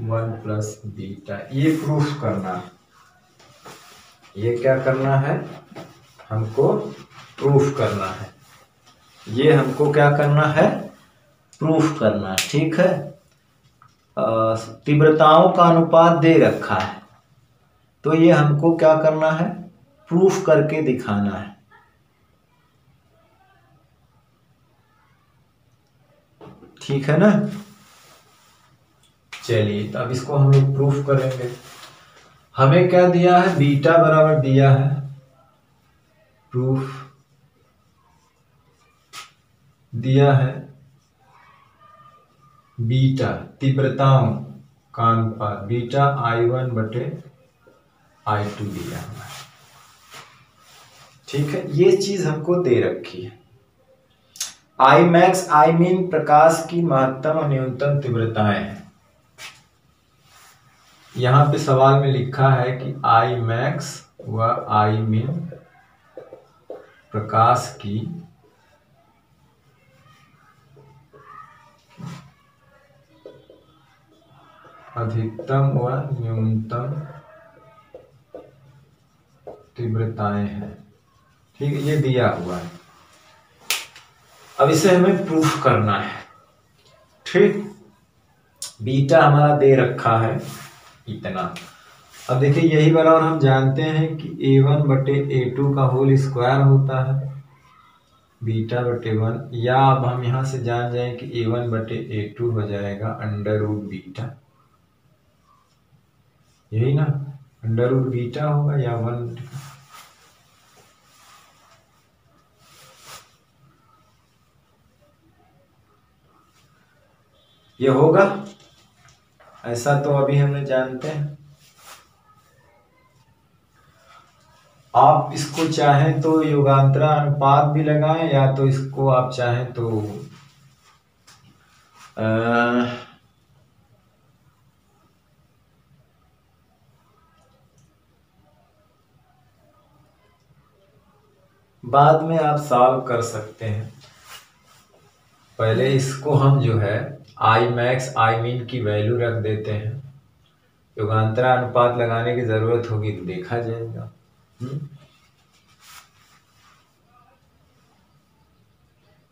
1 plus beta. ये प्रूफ करना है। ये क्या करना है, हमको प्रूफ करना है। ये हमको क्या करना है, प्रूफ करना है, ठीक है। तीव्रताओं का अनुपात दे रखा है, तो ये हमको क्या करना है, प्रूफ करके दिखाना है। ठीक है ना। चलिए तो अब इसको हम लोग प्रूफ करेंगे। हमें क्या दिया है, बीटा बराबर दिया है, प्रूफ दिया है बीटा तीव्रताओं का अनुपात, बीटा I1 बटे I2 दिया हुआ है। ठीक है, ये चीज हमको दे रखी है। आई मैक्स आई मीन प्रकाश की महत्तम और न्यूनतम तीव्रताएं हैं। यहां पे सवाल में लिखा है कि आई मैक्स व आई मीन प्रकाश की अधिकतम व न्यूनतम तीव्रताएं हैं। ठीक है, ये दिया हुआ है। अब इसे हमें प्रूफ करना है। ठीक, बीटा हमारा दे रखा है इतना। अब देखिए यही बराबर हम जानते हैं कि A1 बटे A2 का होल स्क्वायर होता है बीटा बटे 1, या अब हम यहां से जान जाए कि A1 बटे A2 हो जाएगा अंडर रूट बीटा, यही ना, अंडर रूट बीटा होगा या 1। ये होगा ऐसा, तो अभी हमने जानते हैं। आप इसको चाहें तो युगांतरा अनुपात भी लगाएं, या तो इसको आप चाहें तो बाद में आप सॉल्व कर सकते हैं। पहले इसको हम जो है आई मैक्स आई मीन की वैल्यू रख देते हैं, युगांतरा अनुपात लगाने की जरूरत होगी तो देखा जाएगा।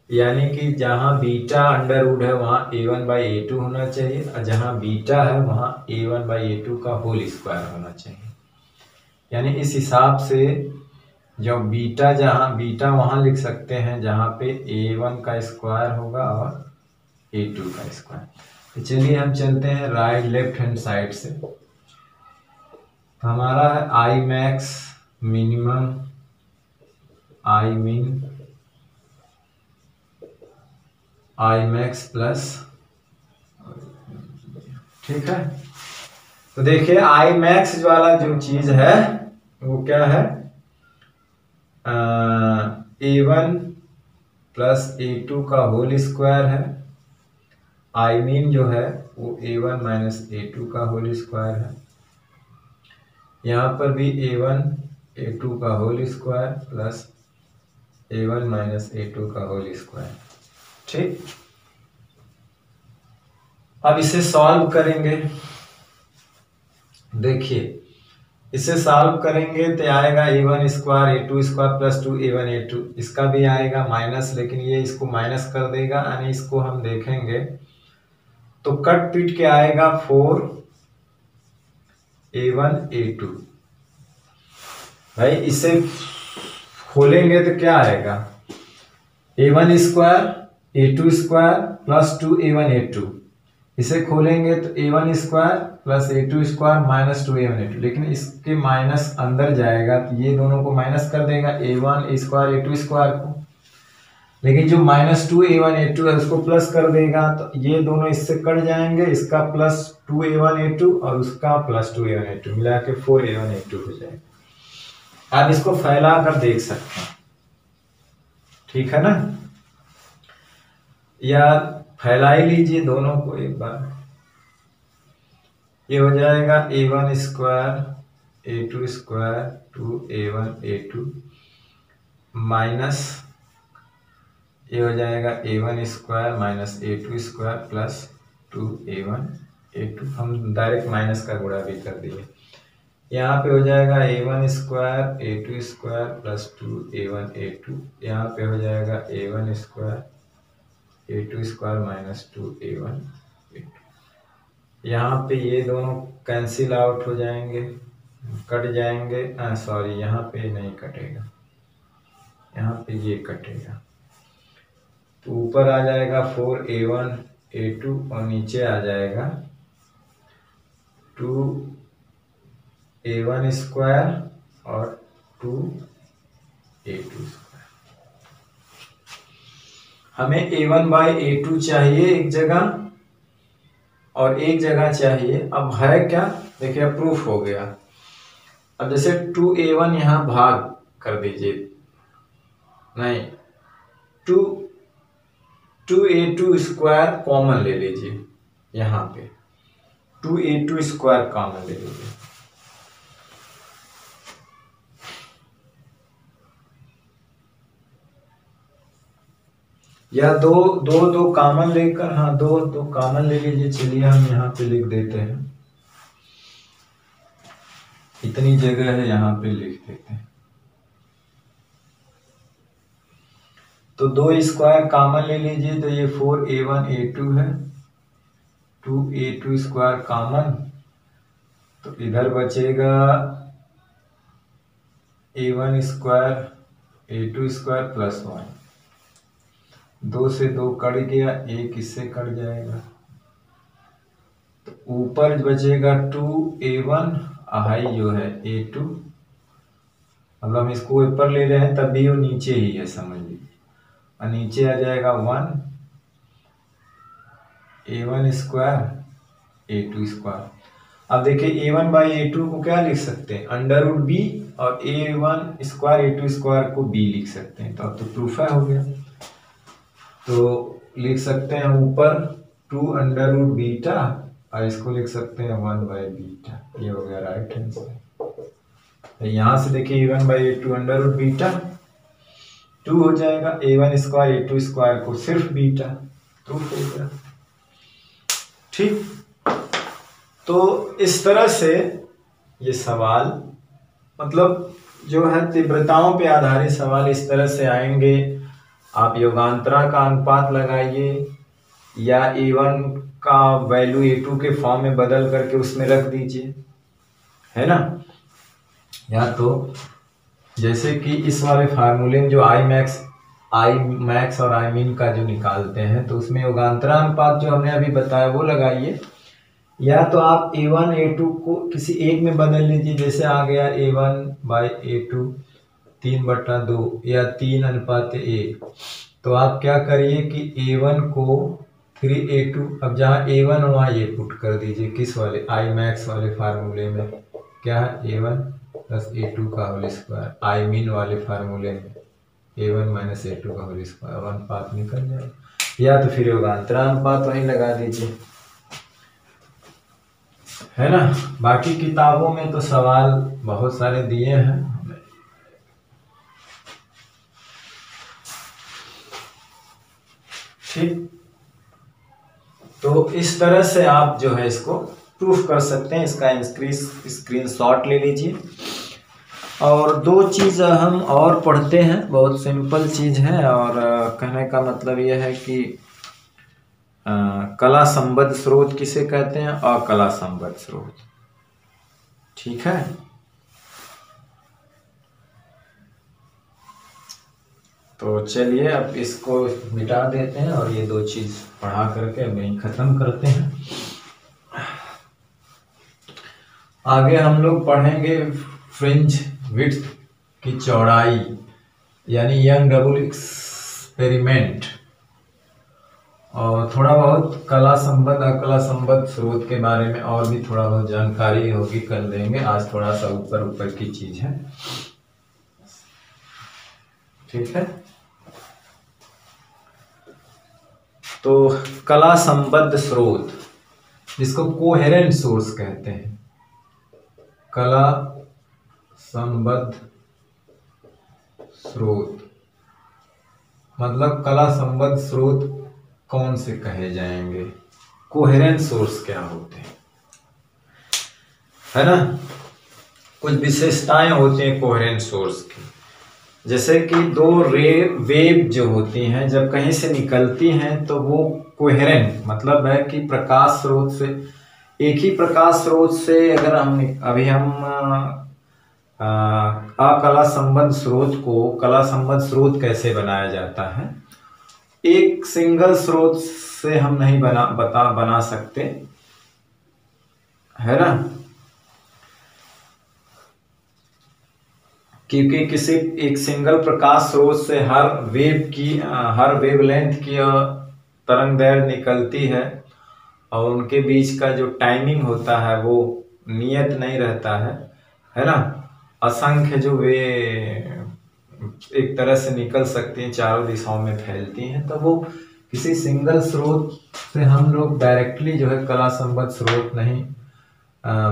यानी कि जहां बीटा अंडर रूट है वहां A1 बाई A2 होना चाहिए, और जहां बीटा है वहां A1 बाई A2 का होल स्क्वायर होना चाहिए। यानी इस हिसाब से जो बीटा, जहां बीटा वहां लिख सकते हैं जहां पे A1 का स्क्वायर होगा और A2 का स्क्वायर। तो चलिए हम चलते हैं राइट लेफ्ट हैंड साइड से। तो हमारा है I max minimum I mean I max plus, ठीक है। तो देखिए आई मैक्स वाला जो चीज है वो क्या है, A1 प्लस A2 का होल स्क्वायर है। आई मीन जो है वो A1 माइनस A2 का होल स्क्वायर है। यहाँ पर भी A1 A2 का whole square plus A1 minus A2 का होल स्क्वायर। ठीक, अब इसे सॉल्व करेंगे। देखिए इसे सॉल्व करेंगे तो आएगा A1 square A2 square plus 2A1 A2, इसका भी आएगा माइनस, लेकिन ये इसको माइनस कर देगा, यानी इसको हम देखेंगे तो कट पीट के आएगा 4A1 A2। भाई इसे खोलेंगे तो क्या आएगा, A1 square A2 square plus 2A1 A2। इसे खोलेंगे तो A1 square plus A2 square minus 2A1 A2, लेकिन इसके माइनस अंदर जाएगा तो ये दोनों को माइनस कर देगा A1 स्क्वायर A2 स्क्वायर को, लेकिन जो माइनस 2A1 A2 है उसको प्लस कर देगा, तो ये दोनों इससे कट जाएंगे, इसका प्लस 2A1 A2 और उसका प्लस 2A1 A2 मिला के 4A1 A2 हो जाएगा। आप इसको फैला कर देख सकते हैं, ठीक है ना, या फैला ही लीजिए दोनों को एक बार। ये हो जाएगा A1 square A2 square 2A1 A2 minus ये हो जाएगा A1 square minus A2 square plus 2A1 A2। हम डायरेक्ट माइनस का गुणा भी कर दिए। यहाँ पे हो जाएगा A1 square A2 square plus 2A1 A2। यहाँ पे हो जाएगा A1 square A2 square minus 2A1 A2। यहाँ पे ये दोनों कैंसिल आउट हो जाएंगे, कट जाएंगे, सॉरी यहाँ पे नहीं कटेगा, यहाँ पे ये कटेगा, तो ऊपर आ जाएगा 4A1 A2 और नीचे आ जाएगा 2A1 स्क्वायर और 2A2 स्क्वायर। हमें A1/A2 चाहिए एक जगह और एक जगह चाहिए। अब है क्या, देखिए प्रूफ हो गया। अब जैसे 2A1 यहां भाग कर दीजिए, नहीं 2A2 स्क्वायर कॉमन ले लीजिए, यहां पे 2A2 स्क्वायर कॉमन ले लीजिए। या दो कॉमन लेकर, हाँ दो कॉमन ले लीजिए। चलिए हम यहाँ पे लिख देते हैं, इतनी जगह है यहाँ पे लिख देते हैं। तो 2 स्क्वायर कॉमन ले लीजिए, तो ये 4A1A2 है, 2A2 स्क्वायर कॉमन, तो इधर बचेगा A1 square A2 square plus 1। 2 से 2 कट गया, 1 इससे कट जाएगा, तो ऊपर बचेगा 2A1, हाई जो है A2। मतलब हम इसको ऊपर ले रहे हैं तब भी वो नीचे ही है, समझ लीजिए। और नीचे आ जाएगा 1A1 स्क्वायर A2 स्क्वायर। अब देखिए A1/A2 को क्या लिख सकते हैं, √B, और A1 स्क्वायर A2 स्क्वायर को B लिख सकते हैं। तो अब तो प्रूफ है, हो गया। तो लिख सकते हैं ऊपर 2√बीटा और इसको लिख सकते हैं 1/बीटा। ये हो गया राइट आंसर। तो यहाँ से देखिए A1/A2 √बीटा 2 हो जाएगा, A1 स्क्वायर A2 स्क्वायर को सिर्फ बीटा, प्रूफ हो गया। ठीक, तो इस तरह से ये सवाल, मतलब जो है तीव्रताओं पे आधारित सवाल इस तरह से आएंगे। आप योगांतरा का अनुपात लगाइए या A1 का वैल्यू A2 के फॉर्म में बदल करके उसमें रख दीजिए, है ना। या तो जैसे कि इस वाले फार्मूले में जो आई मैक्स और आई मीन का जो निकालते हैं, तो उसमें योगांतरा अनुपात जो हमने अभी बताया वो लगाइए। या तो आप A1 A2 को किसी एक में बदल लीजिए, जैसे आ गया A1/A2 3/2 या 3:1। तो आप क्या करिए कि A1 को 3A2, अब जहाँ A1 वहाँ ये पुट कर दीजिए, किस वाले आई मैक्स वाले फार्मूले में क्या है, A1 + A2 का होल स्क्वायर। आई मीन वाले फार्मूले में A1 - A2 का होल स्क्वायर, अनुपात निकल जाएगा। या तो फिर योगांतरा अनुपात वहीं लगा दीजिए, है ना। बाकी किताबों में तो सवाल बहुत सारे दिए हैं। ठीक, तो इस तरह से आप जो है इसको प्रूफ कर सकते हैं। इसका स्क्रीनशॉट ले लीजिए। और 2 चीज़ हम और पढ़ते हैं, बहुत सिंपल चीज़ है। और कहने का मतलब यह है कि कला संबद्ध स्रोत किसे कहते हैं, अकला संबद्ध स्रोत। ठीक है, तो चलिए अब इसको मिटा देते हैं और ये 2 चीज पढ़ा करके वहीं खत्म करते हैं। आगे हम लोग पढ़ेंगे फ्रिंज विड्थ की चौड़ाई, यानी यंग डबल एक्सपेरिमेंट, और थोड़ा बहुत कला संबद्ध अकला संबद्ध स्रोत के बारे में और भी थोड़ा बहुत जानकारी होगी, कर देंगे। आज थोड़ा सा ऊपर की चीज है। ठीक है, तो कला संबद्ध स्रोत, जिसको कोहेरेंट सोर्स कहते हैं, कला संबद्ध स्रोत, मतलब कला संबद्ध स्रोत कौन से कहे जाएंगे, कोहेरेंट सोर्स क्या होते हैं, है ना। कुछ विशेषताएं होती हैं कोहेरेंट सोर्स की, जैसे कि 2 वेव जो होती हैं जब कहीं से निकलती हैं तो वो कोहेरेंट, मतलब है कि प्रकाश स्रोत से, एक ही प्रकाश स्रोत से अगर हम अकला संबद्ध स्रोत को कला संबद्ध स्रोत कैसे बनाया जाता है, एक सिंगल स्रोत से हम नहीं बना सकते, है ना, क्योंकि किसी एक सिंगल प्रकाश स्रोत से हर वेवलेंथ की तरंगदैर्घ्य निकलती है और उनके बीच का जो टाइमिंग होता है वो नियत नहीं रहता है ना। असंख्य जो वे एक तरह से निकल सकती हैं, चारों दिशाओं में फैलती हैं, तो वो किसी सिंगल स्रोत से हम लोग डायरेक्टली जो है कला संबद्ध स्रोत नहीं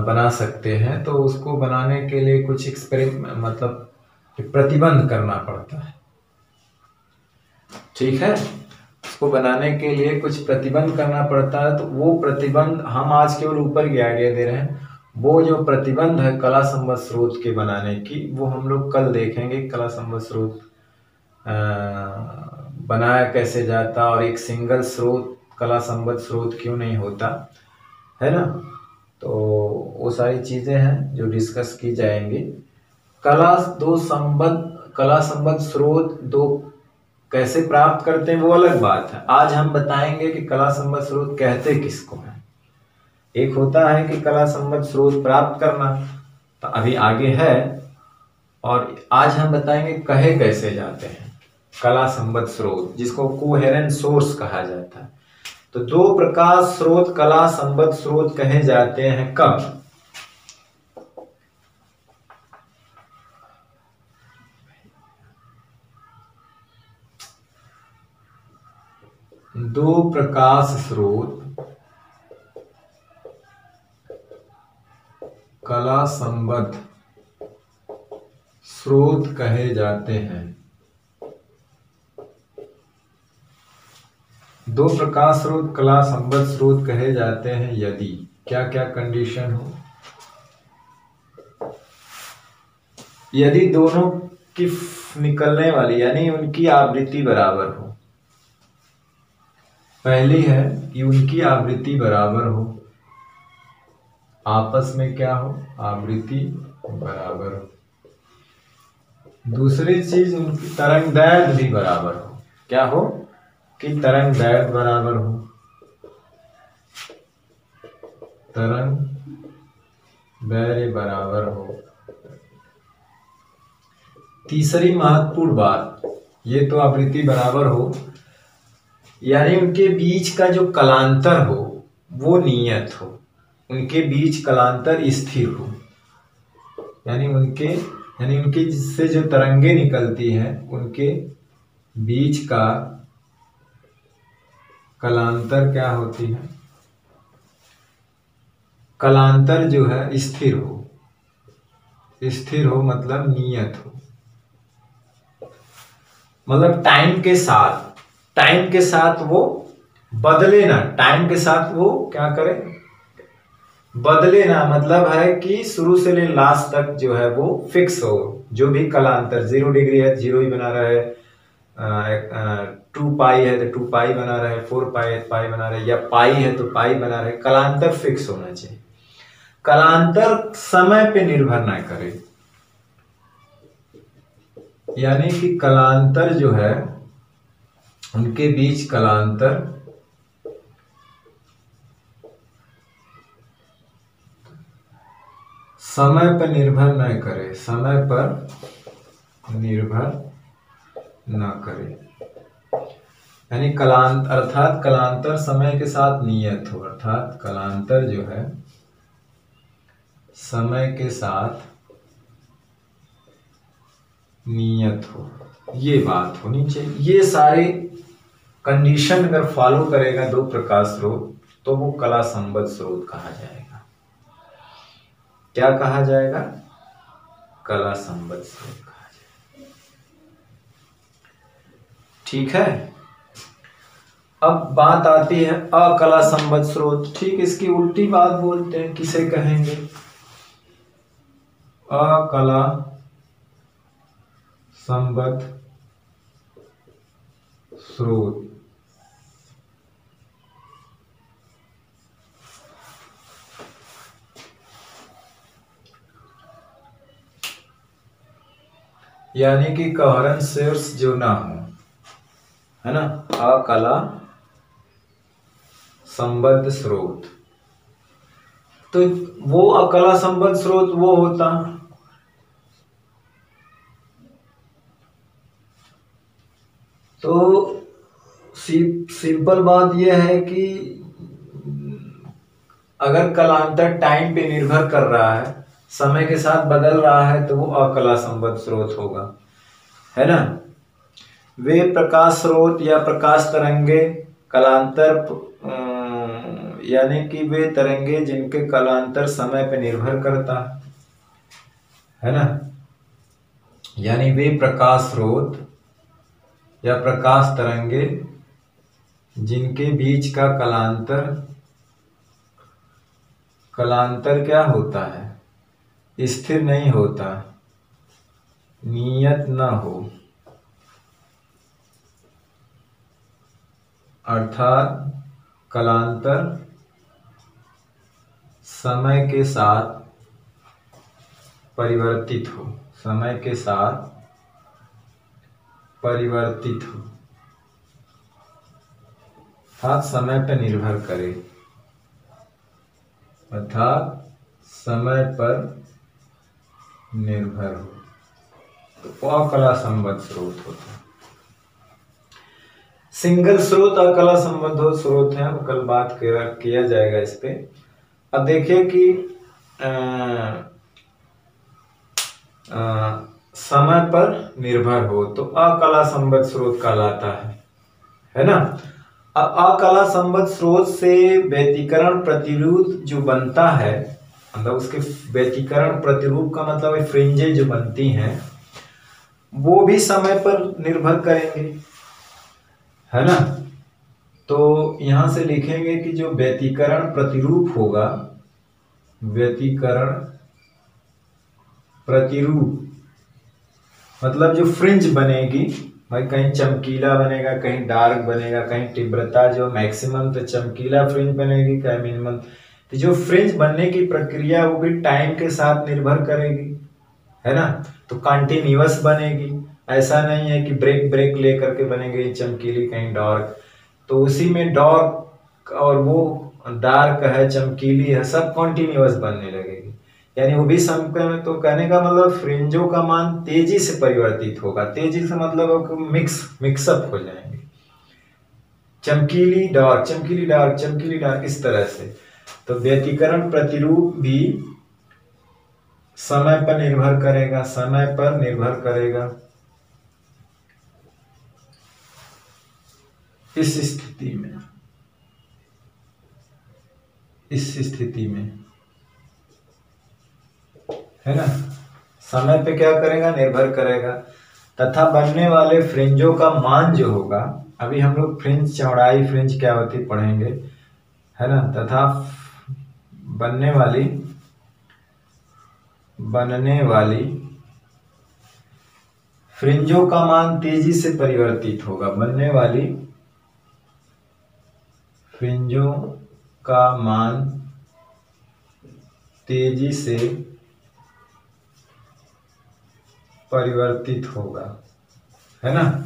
बना सकते हैं। तो उसको बनाने के लिए कुछ मतलब प्रतिबंध करना पड़ता है, ठीक है। उसको बनाने के लिए कुछ प्रतिबंध करना पड़ता है, तो वो प्रतिबंध हम आज केवल ऊपर की आइडिया दे रहे हैं। वो जो प्रतिबंध है कला संबद्ध स्रोत के बनाने की, वो हम लोग कल देखेंगे। कला संबद्ध स्रोत बनाया कैसे जाता और एक सिंगल स्रोत कला संबद्ध स्रोत क्यों नहीं होता, है ना। तो वो सारी चीजें हैं जो डिस्कस की जाएंगी। कला संबद्ध स्रोत दो कैसे प्राप्त करते हैं वो अलग बात है। आज हम बताएंगे कि कला संबद्ध स्रोत कहते किसको है। एक होता है कि कला संबद्ध स्रोत प्राप्त करना, तो अभी आगे है, और आज हम बताएंगे कहे कैसे जाते हैं कला संबद्ध स्रोत, जिसको कोहेरेंट सोर्स कहा जाता है। तो दो प्रकाश स्रोत कला संबद्ध स्रोत कहे जाते हैं कब? दो प्रकाश स्रोत कला संबद्ध स्रोत कहे जाते हैं। दो प्रकाश स्रोत कला संबद्ध स्रोत कहे जाते हैं यदि क्या क्या कंडीशन हो। यदि दोनों की निकलने वाली यानी उनकी आवृत्ति बराबर हो। पहली है कि उनकी आवृत्ति बराबर हो, आपस में क्या हो, आवृत्ति बराबर हो। दूसरी चीज उनकी तरंगदैर्घ्य भी बराबर हो। क्या हो कि तरंगदैर्घ्य बराबर हो, तरंगदैर्घ्य बराबर हो। तीसरी महत्वपूर्ण बात, ये तो आवृत्ति बराबर हो, यानी उनके बीच का जो कलांतर हो वो नियत हो, उनके बीच कलांतर स्थिर हो। यानी उनके जिससे जो तरंगे निकलती हैं उनके बीच का कलांतर क्या होती है, कलांतर जो है स्थिर हो। स्थिर हो मतलब नियत हो, मतलब टाइम के साथ वो बदले ना। टाइम के साथ वो क्या करे, बदले ना। मतलब है कि शुरू से ले लास्ट तक जो है वो फिक्स हो। जो भी कलांतर 0 डिग्री है 0 ही बना रहे, 2 पाई है तो 2 पाई बना रहे, 4 पाई है तो पाई बना रहे, या पाई है तो पाई बना रहे। कलांतर फिक्स होना चाहिए, कलांतर समय पे निर्भर ना करे। यानी कि कलांतर जो है उनके बीच कलांतर समय पर निर्भर न करे, समय पर निर्भर न करे। यानी अर्थात कलांतर समय के साथ नियत हो, अर्थात कलांतर जो है समय के साथ नियत हो, ये बात होनी चाहिए। ये सारे कंडीशन अगर फॉलो करेगा दो प्रकाश स्रोत तो वो कला संबद्ध स्रोत कहा जाएगा। क्या कहा जाएगा? कला संबद्ध स्रोत कहा जाएगा। ठीक है। अब बात आती है अकला संबद्ध स्रोत। ठीक, इसकी उल्टी बात बोलते हैं, किसे कहेंगे? अकला संबद्ध स्रोत। यानी कि कोहेरेंट सोर्स जो ना हो, है ना, अकला संबद्ध स्रोत। तो वो अकला संबद्ध स्रोत वो होता, तो सिंपल बात यह है कि अगर कलांतर टाइम पे निर्भर कर रहा है, समय के साथ बदल रहा है, तो वो अकला संबद्ध स्रोत होगा, है ना। वे प्रकाश स्रोत या प्रकाश तरंगे कलांतर यानी कि वे तरंगे जिनके कलांतर समय पे निर्भर करता है ना, यानी वे प्रकाश स्रोत या प्रकाश तरंगे जिनके बीच का कलांतर क्या होता है, स्थिर नहीं होता, नियत न हो, अर्थात कलांतर समय के साथ परिवर्तित हो, समय के साथ परिवर्तित हो, अर्थात समय पर निर्भर करे, अर्थात समय पर निर्भर हो, तो अकला संबद्ध स्रोत होता है। सिंगल स्रोत अकला संबद्ध स्रोत है, कल बात किया जाएगा इस पे। अब देखिए कि समय पर निर्भर हो तो अकला संबद्ध स्रोत कहलाता है ना। अब अकला संबद्ध स्रोत से व्यतिकरण प्रतिरूप जो बनता है, मतलब उसके व्यतिकरण प्रतिरूप का मतलब फ्रिंजें जो बनती हैं वो भी समय पर निर्भर करेंगे, है ना। तो यहां से लिखेंगे कि जो व्यतिकरण प्रतिरूप होगा, व्यतिकरण प्रतिरूप मतलब जो फ्रिंज बनेगी भाई, कहीं चमकीला बनेगा, कहीं डार्क बनेगा, कहीं तीव्रता जो मैक्सिमम तो चमकीला फ्रिंज बनेगी, कहीं मिनिमम। तो जो फ्रिंज बनने की प्रक्रिया वो भी टाइम के साथ निर्भर करेगी, है ना। तो कंटिन्यूअस बनेगी, ऐसा नहीं है कि ब्रेक ब्रेक लेकर के बनेगी चमकीली कहीं डार्क। तो उसी में डार्क और वो डार्क है, चमकीली है, सब कॉन्टिन्यूअस बनने लगेगी, यानी वो भी समय में। तो कहने का मतलब फ्रिंजों का मान तेजी से परिवर्तित होगा, तेजी से मतलब मिक्सअप हो जाएंगे, चमकीली डार्क, चमकीली डार्क, चमकीली डार्क, इस तरह से। तो व्यतिकरण प्रतिरूप भी समय पर निर्भर करेगा, समय पर निर्भर करेगा। इस स्थिति में है ना, समय पे क्या करेगा, निर्भर करेगा। तथा बनने वाले फ्रिंजों का मान जो होगा, अभी हम लोग फ्रिंज चौड़ाई, फ्रिंज क्या होती पढ़ेंगे, है ना। तथा बनने वाली फ्रिंजों का मान तेजी से परिवर्तित होगा, बनने वाली फ्रिंजों का मान तेजी से परिवर्तित होगा, है ना।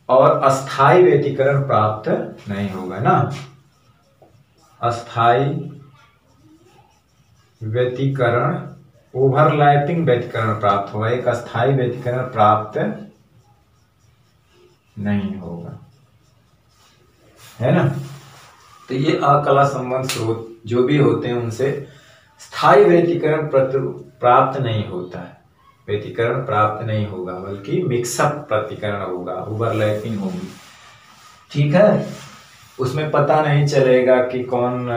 और अस्थायी व्यतिकरण प्राप्त नहीं होगा ना, अस्थायी व्यतिकरण, ओवरलैपिंग व्यतिकरण प्राप्त होगा, एक अस्थायी व्यतिकरण प्राप्त नहीं होगा, है ना। तो ये अकला संबद्ध स्रोत जो भी होते हैं उनसे स्थायी व्यतिकरण प्राप्त नहीं होता है, व्यतिकरण प्राप्त नहीं होगा, बल्कि मिक्सअप प्रतिकरण होगा, ओवरलैपिंग होगी, ठीक है। उसमें पता नहीं चलेगा कि कौन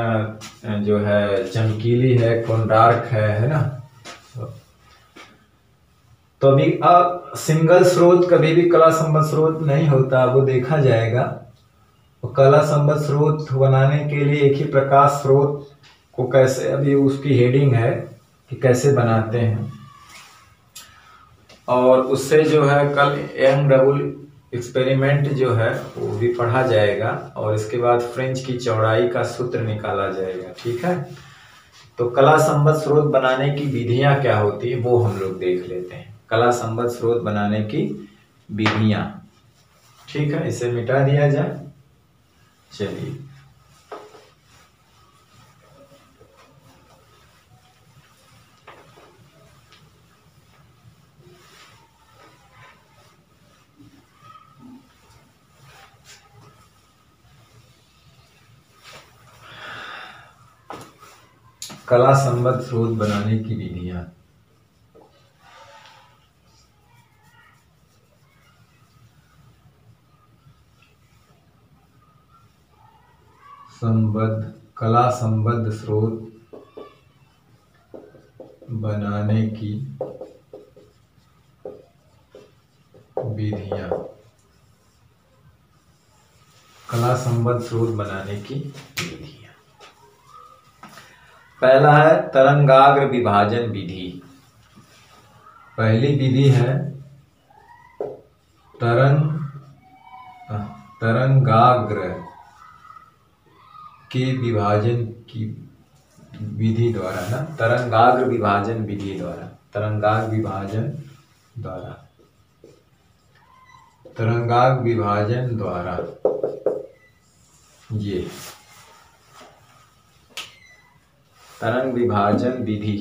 जो है चमकीली है, कौन डार्क है ना। तो अभी सिंगल स्रोत कभी भी कला संबद्ध स्रोत नहीं होता, वो देखा जाएगा। तो कला संबद्ध स्रोत बनाने के लिए एक ही प्रकाश स्रोत को कैसे, अभी उसकी हेडिंग है कि कैसे बनाते हैं, और उससे जो है कल यंग डबल एक्सपेरिमेंट जो है वो भी पढ़ा जाएगा, और इसके बाद फ्रिंज की चौड़ाई का सूत्र निकाला जाएगा, ठीक है। तो कला संबद्ध स्रोत बनाने की विधियां क्या होती है वो हम लोग देख लेते हैं। कला संबद्ध स्रोत बनाने की विधियां, ठीक है, इसे मिटा दिया जाए। चलिए, कला संबद्ध स्रोत बनाने की विधियां। कला संबद्ध स्रोत बनाने की विधियां। कला संबद्ध स्रोत बनाने की विधियां। पहला है तरंगाग्र विभाजन विधि। पहली विधि है तरंगाग्र के विभाजन की विधि द्वारा ना, तरंगाग्र विभाजन विधि द्वारा, तरंगाग्र विभाजन द्वारा ये तरंग विभाजन विधि।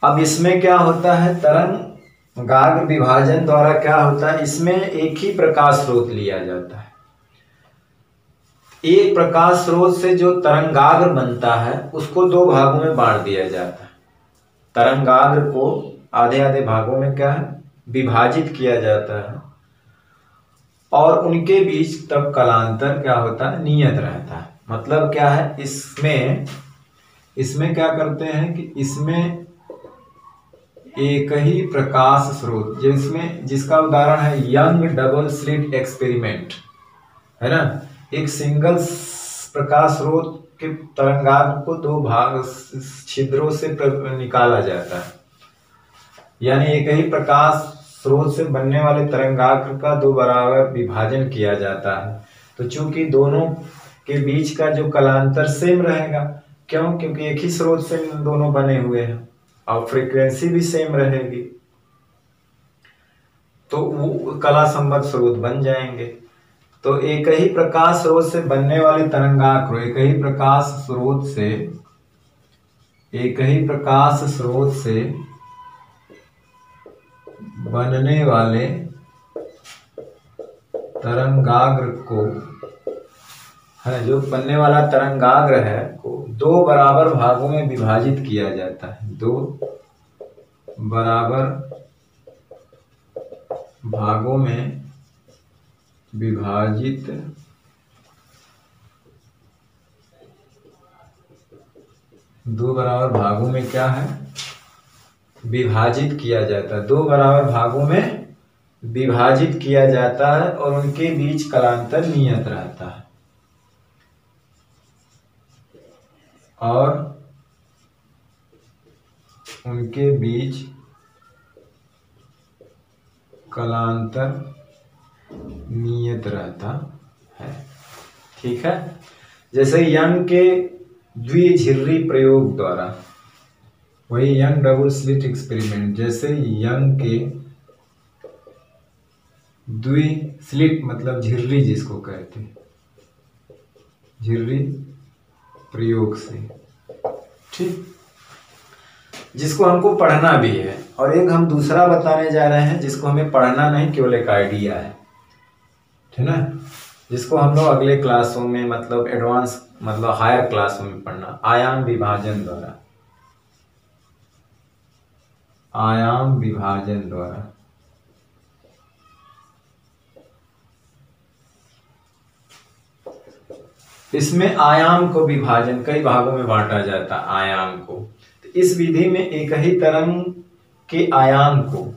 अब इसमें क्या होता है, तरंगाग्र विभाजन द्वारा क्या होता है, इसमें एक ही प्रकाश स्रोत लिया जाता है। एक प्रकाश स्रोत से जो तरंगाग्र बनता है उसको दो भागों में बांट दिया जाता है। तरंगाग्र को आधे आधे भागों में क्या है, विभाजित किया जाता है, और उनके बीच तब कलांतर क्या होता है, नियत रहता है। मतलब क्या है, इसमें क्या करते हैं कि इसमें एक ही प्रकाश स्रोत, जिसका उदाहरण है यंग डबल स्लिट एक्सपेरिमेंट, है ना। एक सिंगल प्रकाश स्रोत के तरंगाग्र को दो भाग छिद्रों से निकाला जाता है, यानी एक ही प्रकाश स्रोत से बनने वाले तरंगाग्र का दो बराबर विभाजन किया जाता है। तो चूंकि दोनों के बीच का जो कलांतर सेम रहेगा, क्यों, क्योंकि एक ही स्रोत से दोनों बने हुए हैं और फ्रीक्वेंसी भी सेम रहेगी, तो वो कला संबद्ध स्रोत बन जाएंगे। तो एक ही प्रकाश स्रोत से बनने वाले तरंगाग्र, एक ही प्रकाश स्रोत से बनने वाले तरंगाग्र को, है जो बनने वाला तरंगाग्र है, को दो बराबर भागों में विभाजित किया जाता है। दो बराबर भागों में विभाजित क्या है, विभाजित किया जाता है। दो बराबर भागों में विभाजित किया जाता है और उनके बीच कलांतर नियत रहता है, और उनके बीच कलांतर नियत रहता है। ठीक है, जैसे यंग के द्विझिर्री प्रयोग द्वारा, वही यंग डबल स्लिट एक्सपेरिमेंट, जैसे यंग के द्विस्लिट मतलब झिर्री जिसको कहते हैं, झिर्री प्रयोग से, ठीक, जिसको हमको पढ़ना भी है। और एक हम दूसरा बताने जा रहे हैं जिसको हमें पढ़ना नहीं, केवल एक आइडिया है, ठीक ना, जिसको हम लोग अगले क्लासों में, मतलब एडवांस मतलब हायर क्लासों में पढ़ना, आयाम विभाजन द्वारा। आयाम विभाजन द्वारा इसमें आयाम को विभाजन कई भागों में बांटा जाता है। आयाम को, तो इस विधि में एक ही तरंग के आयाम को,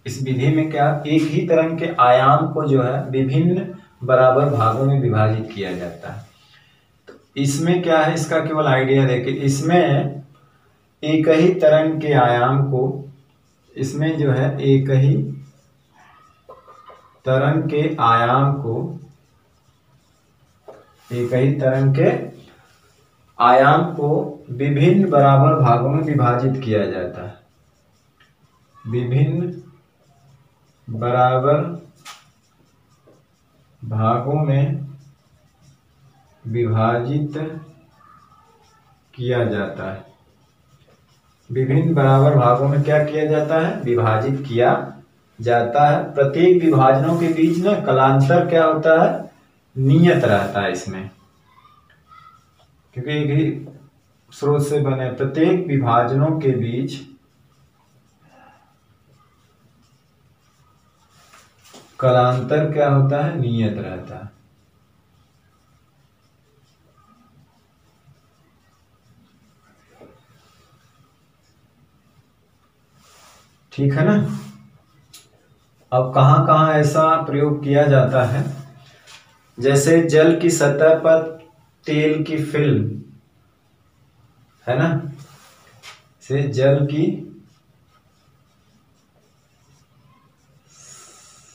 इस विधि में क्या, एक ही तरंग के आयाम को जो है विभिन्न बराबर भागों में विभाजित किया जाता है। तो इसमें क्या है, इसका केवल आइडिया देखिए, इसमें एक ही तरंग के आयाम को, इसमें जो है एक ही तरंग के आयाम को, एक ही तरंग के आयाम को विभिन्न बराबर भागों में विभाजित किया जाता है। विभिन्न बराबर भागों में विभाजित किया जाता है। विभिन्न बराबर भागों में क्या किया जाता है? विभाजित किया जाता है। प्रत्येक विभाजनों के बीच ना कलांतर क्या होता है? नियत रहता है इसमें, क्योंकि एक ही स्रोत से बने प्रत्येक विभाजनों के बीच कलांतर क्या होता है? नियत रहता है। ठीक है ना। अब कहां कहां ऐसा प्रयोग किया जाता है? जैसे जल की सतह पर तेल की फिल्म है ना, से जल की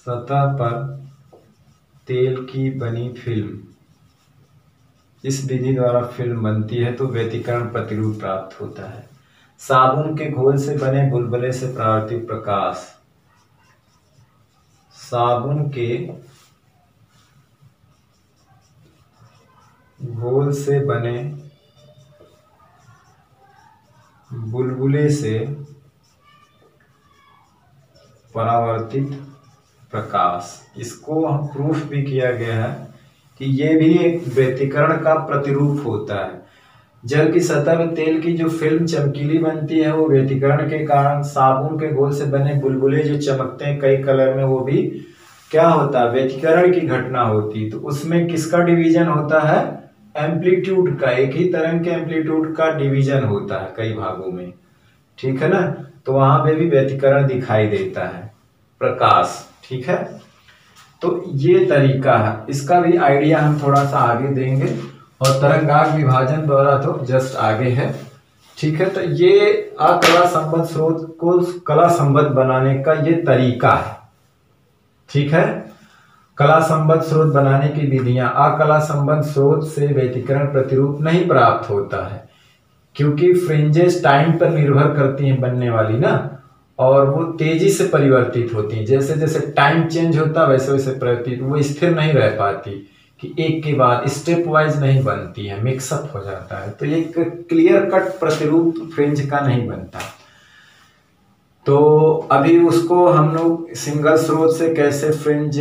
सतह पर तेल की बनी फिल्म, इस विधि द्वारा फिल्म बनती है तो व्यतिकरण प्रतिरूप प्राप्त होता है। साबुन के घोल से बने बुलबुले से परावर्तित प्रकाश, साबुन के घोल से बने बुलबुले से परावर्तित प्रकाश, इसको हम प्रूफ भी किया गया है कि ये भी एक व्यतिकरण का प्रतिरूप होता है। जल की सतह में तेल की जो फिल्म चमकीली बनती है वो व्यतिकरण के कारण, साबुन के घोल से बने बुलबुले जो चमकते हैं कई कलर में, वो भी क्या होता है? व्यतिकरण की घटना होती है। तो उसमें किसका डिवीजन होता है? एम्पलीट्यूड का, एक ही तरंग के एम्पलीट्यूड का डिवीजन होता है कई भागों में। ठीक है ना। तो वहां पे भी व्यतिकरण दिखाई देता है, प्रकाश। ठीक है। तो ये तरीका है, इसका भी आइडिया हम थोड़ा सा आगे देंगे। और तरंगांक विभाजन द्वारा तो जस्ट आगे है। ठीक है। तो ये अकला संबद्ध स्रोत को कला संबद्ध बनाने का ये तरीका है। ठीक है। कला संबद्ध स्रोत बनाने की विधियां, अकला संबद्ध स्रोत से व्यतिकरण प्रतिरूप नहीं प्राप्त होता है, क्योंकि फ्रिंजेस टाइम पर निर्भर करती हैं बनने वाली ना, और वो तेजी से परिवर्तित होती हैं। जैसे जैसे टाइम चेंज होता वैसे वैसे परिवर्तित, वो स्थिर नहीं रह पाती कि एक के बाद स्टेप वाइज नहीं बनती है, मिक्सअप हो जाता है। तो एक क्लियर कट प्रतिरूप फ्रिंज का नहीं बनता। तो अभी उसको हम लोग सिंगल स्रोत से कैसे फ्रिंज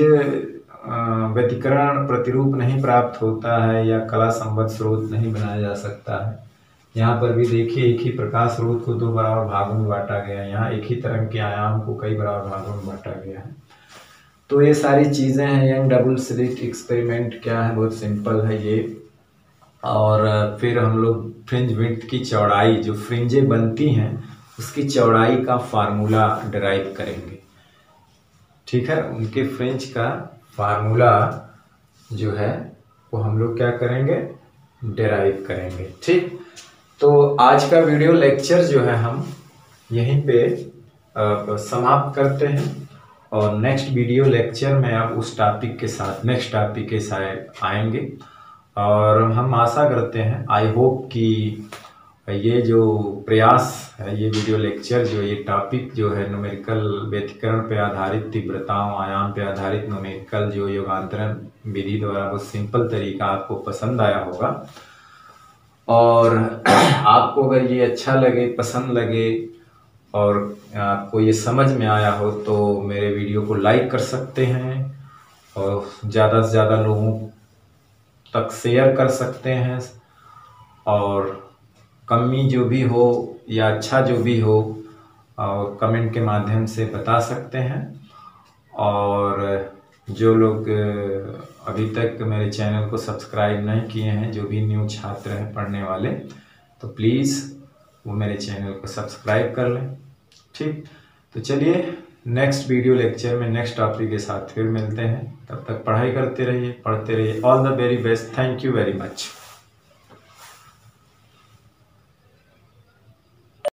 व्यतिकरण प्रतिरूप नहीं प्राप्त होता है या कला संबद्ध स्रोत नहीं बनाया जा सकता है। यहाँ पर भी देखिए, एक ही प्रकाश स्रोत को दो बराबर भागों में बांटा गया है। यहाँ एक ही तरंग के आयाम को कई बराबर भागों में बांटा गया है। तो ये सारी चीज़ें हैं। यंग डबल स्लिट एक्सपेरिमेंट क्या है? बहुत सिंपल है ये। और फिर हम लोग फ्रिंज विड्थ की चौड़ाई, जो फ्रिंजें बनती हैं उसकी चौड़ाई का फार्मूला डिराइव करेंगे। ठीक है। उनके फ्रिंज का फार्मूला जो है वो हम लोग क्या करेंगे? डिराइव करेंगे। ठीक। तो आज का वीडियो लेक्चर जो है हम यहीं पे समाप्त करते हैं, और नेक्स्ट वीडियो लेक्चर में आप उस टॉपिक के साथ, नेक्स्ट टॉपिक के साथ आएंगे। और हम आशा करते हैं, आई होप कि ये जो प्रयास है, ये वीडियो लेक्चर जो ये टॉपिक जो है न्यूमेरिकल व्यतिकरण पे आधारित, तीव्रताओं आयाम पे आधारित न्यूमेरिकल जो योगांतरण विधि द्वारा बहुत सिंपल तरीका आपको पसंद आया होगा। और आपको अगर ये अच्छा लगे, पसंद लगे और आपको ये समझ में आया हो तो मेरे वीडियो को लाइक कर सकते हैं और ज़्यादा से ज़्यादा लोगों तक शेयर कर सकते हैं। और कमी जो भी हो या अच्छा जो भी हो और कमेंट के माध्यम से बता सकते हैं। और जो लोग अभी तक मेरे चैनल को सब्सक्राइब नहीं किए हैं, जो भी न्यू छात्र हैं पढ़ने वाले, तो प्लीज़ वो मेरे चैनल को सब्सक्राइब कर लें। ठीक। तो चलिए नेक्स्ट वीडियो लेक्चर में नेक्स्ट टॉपिक के साथ फिर मिलते हैं। तब तक पढ़ाई करते रहिए, पढ़ते रहिए। All the very best. Thank you very much.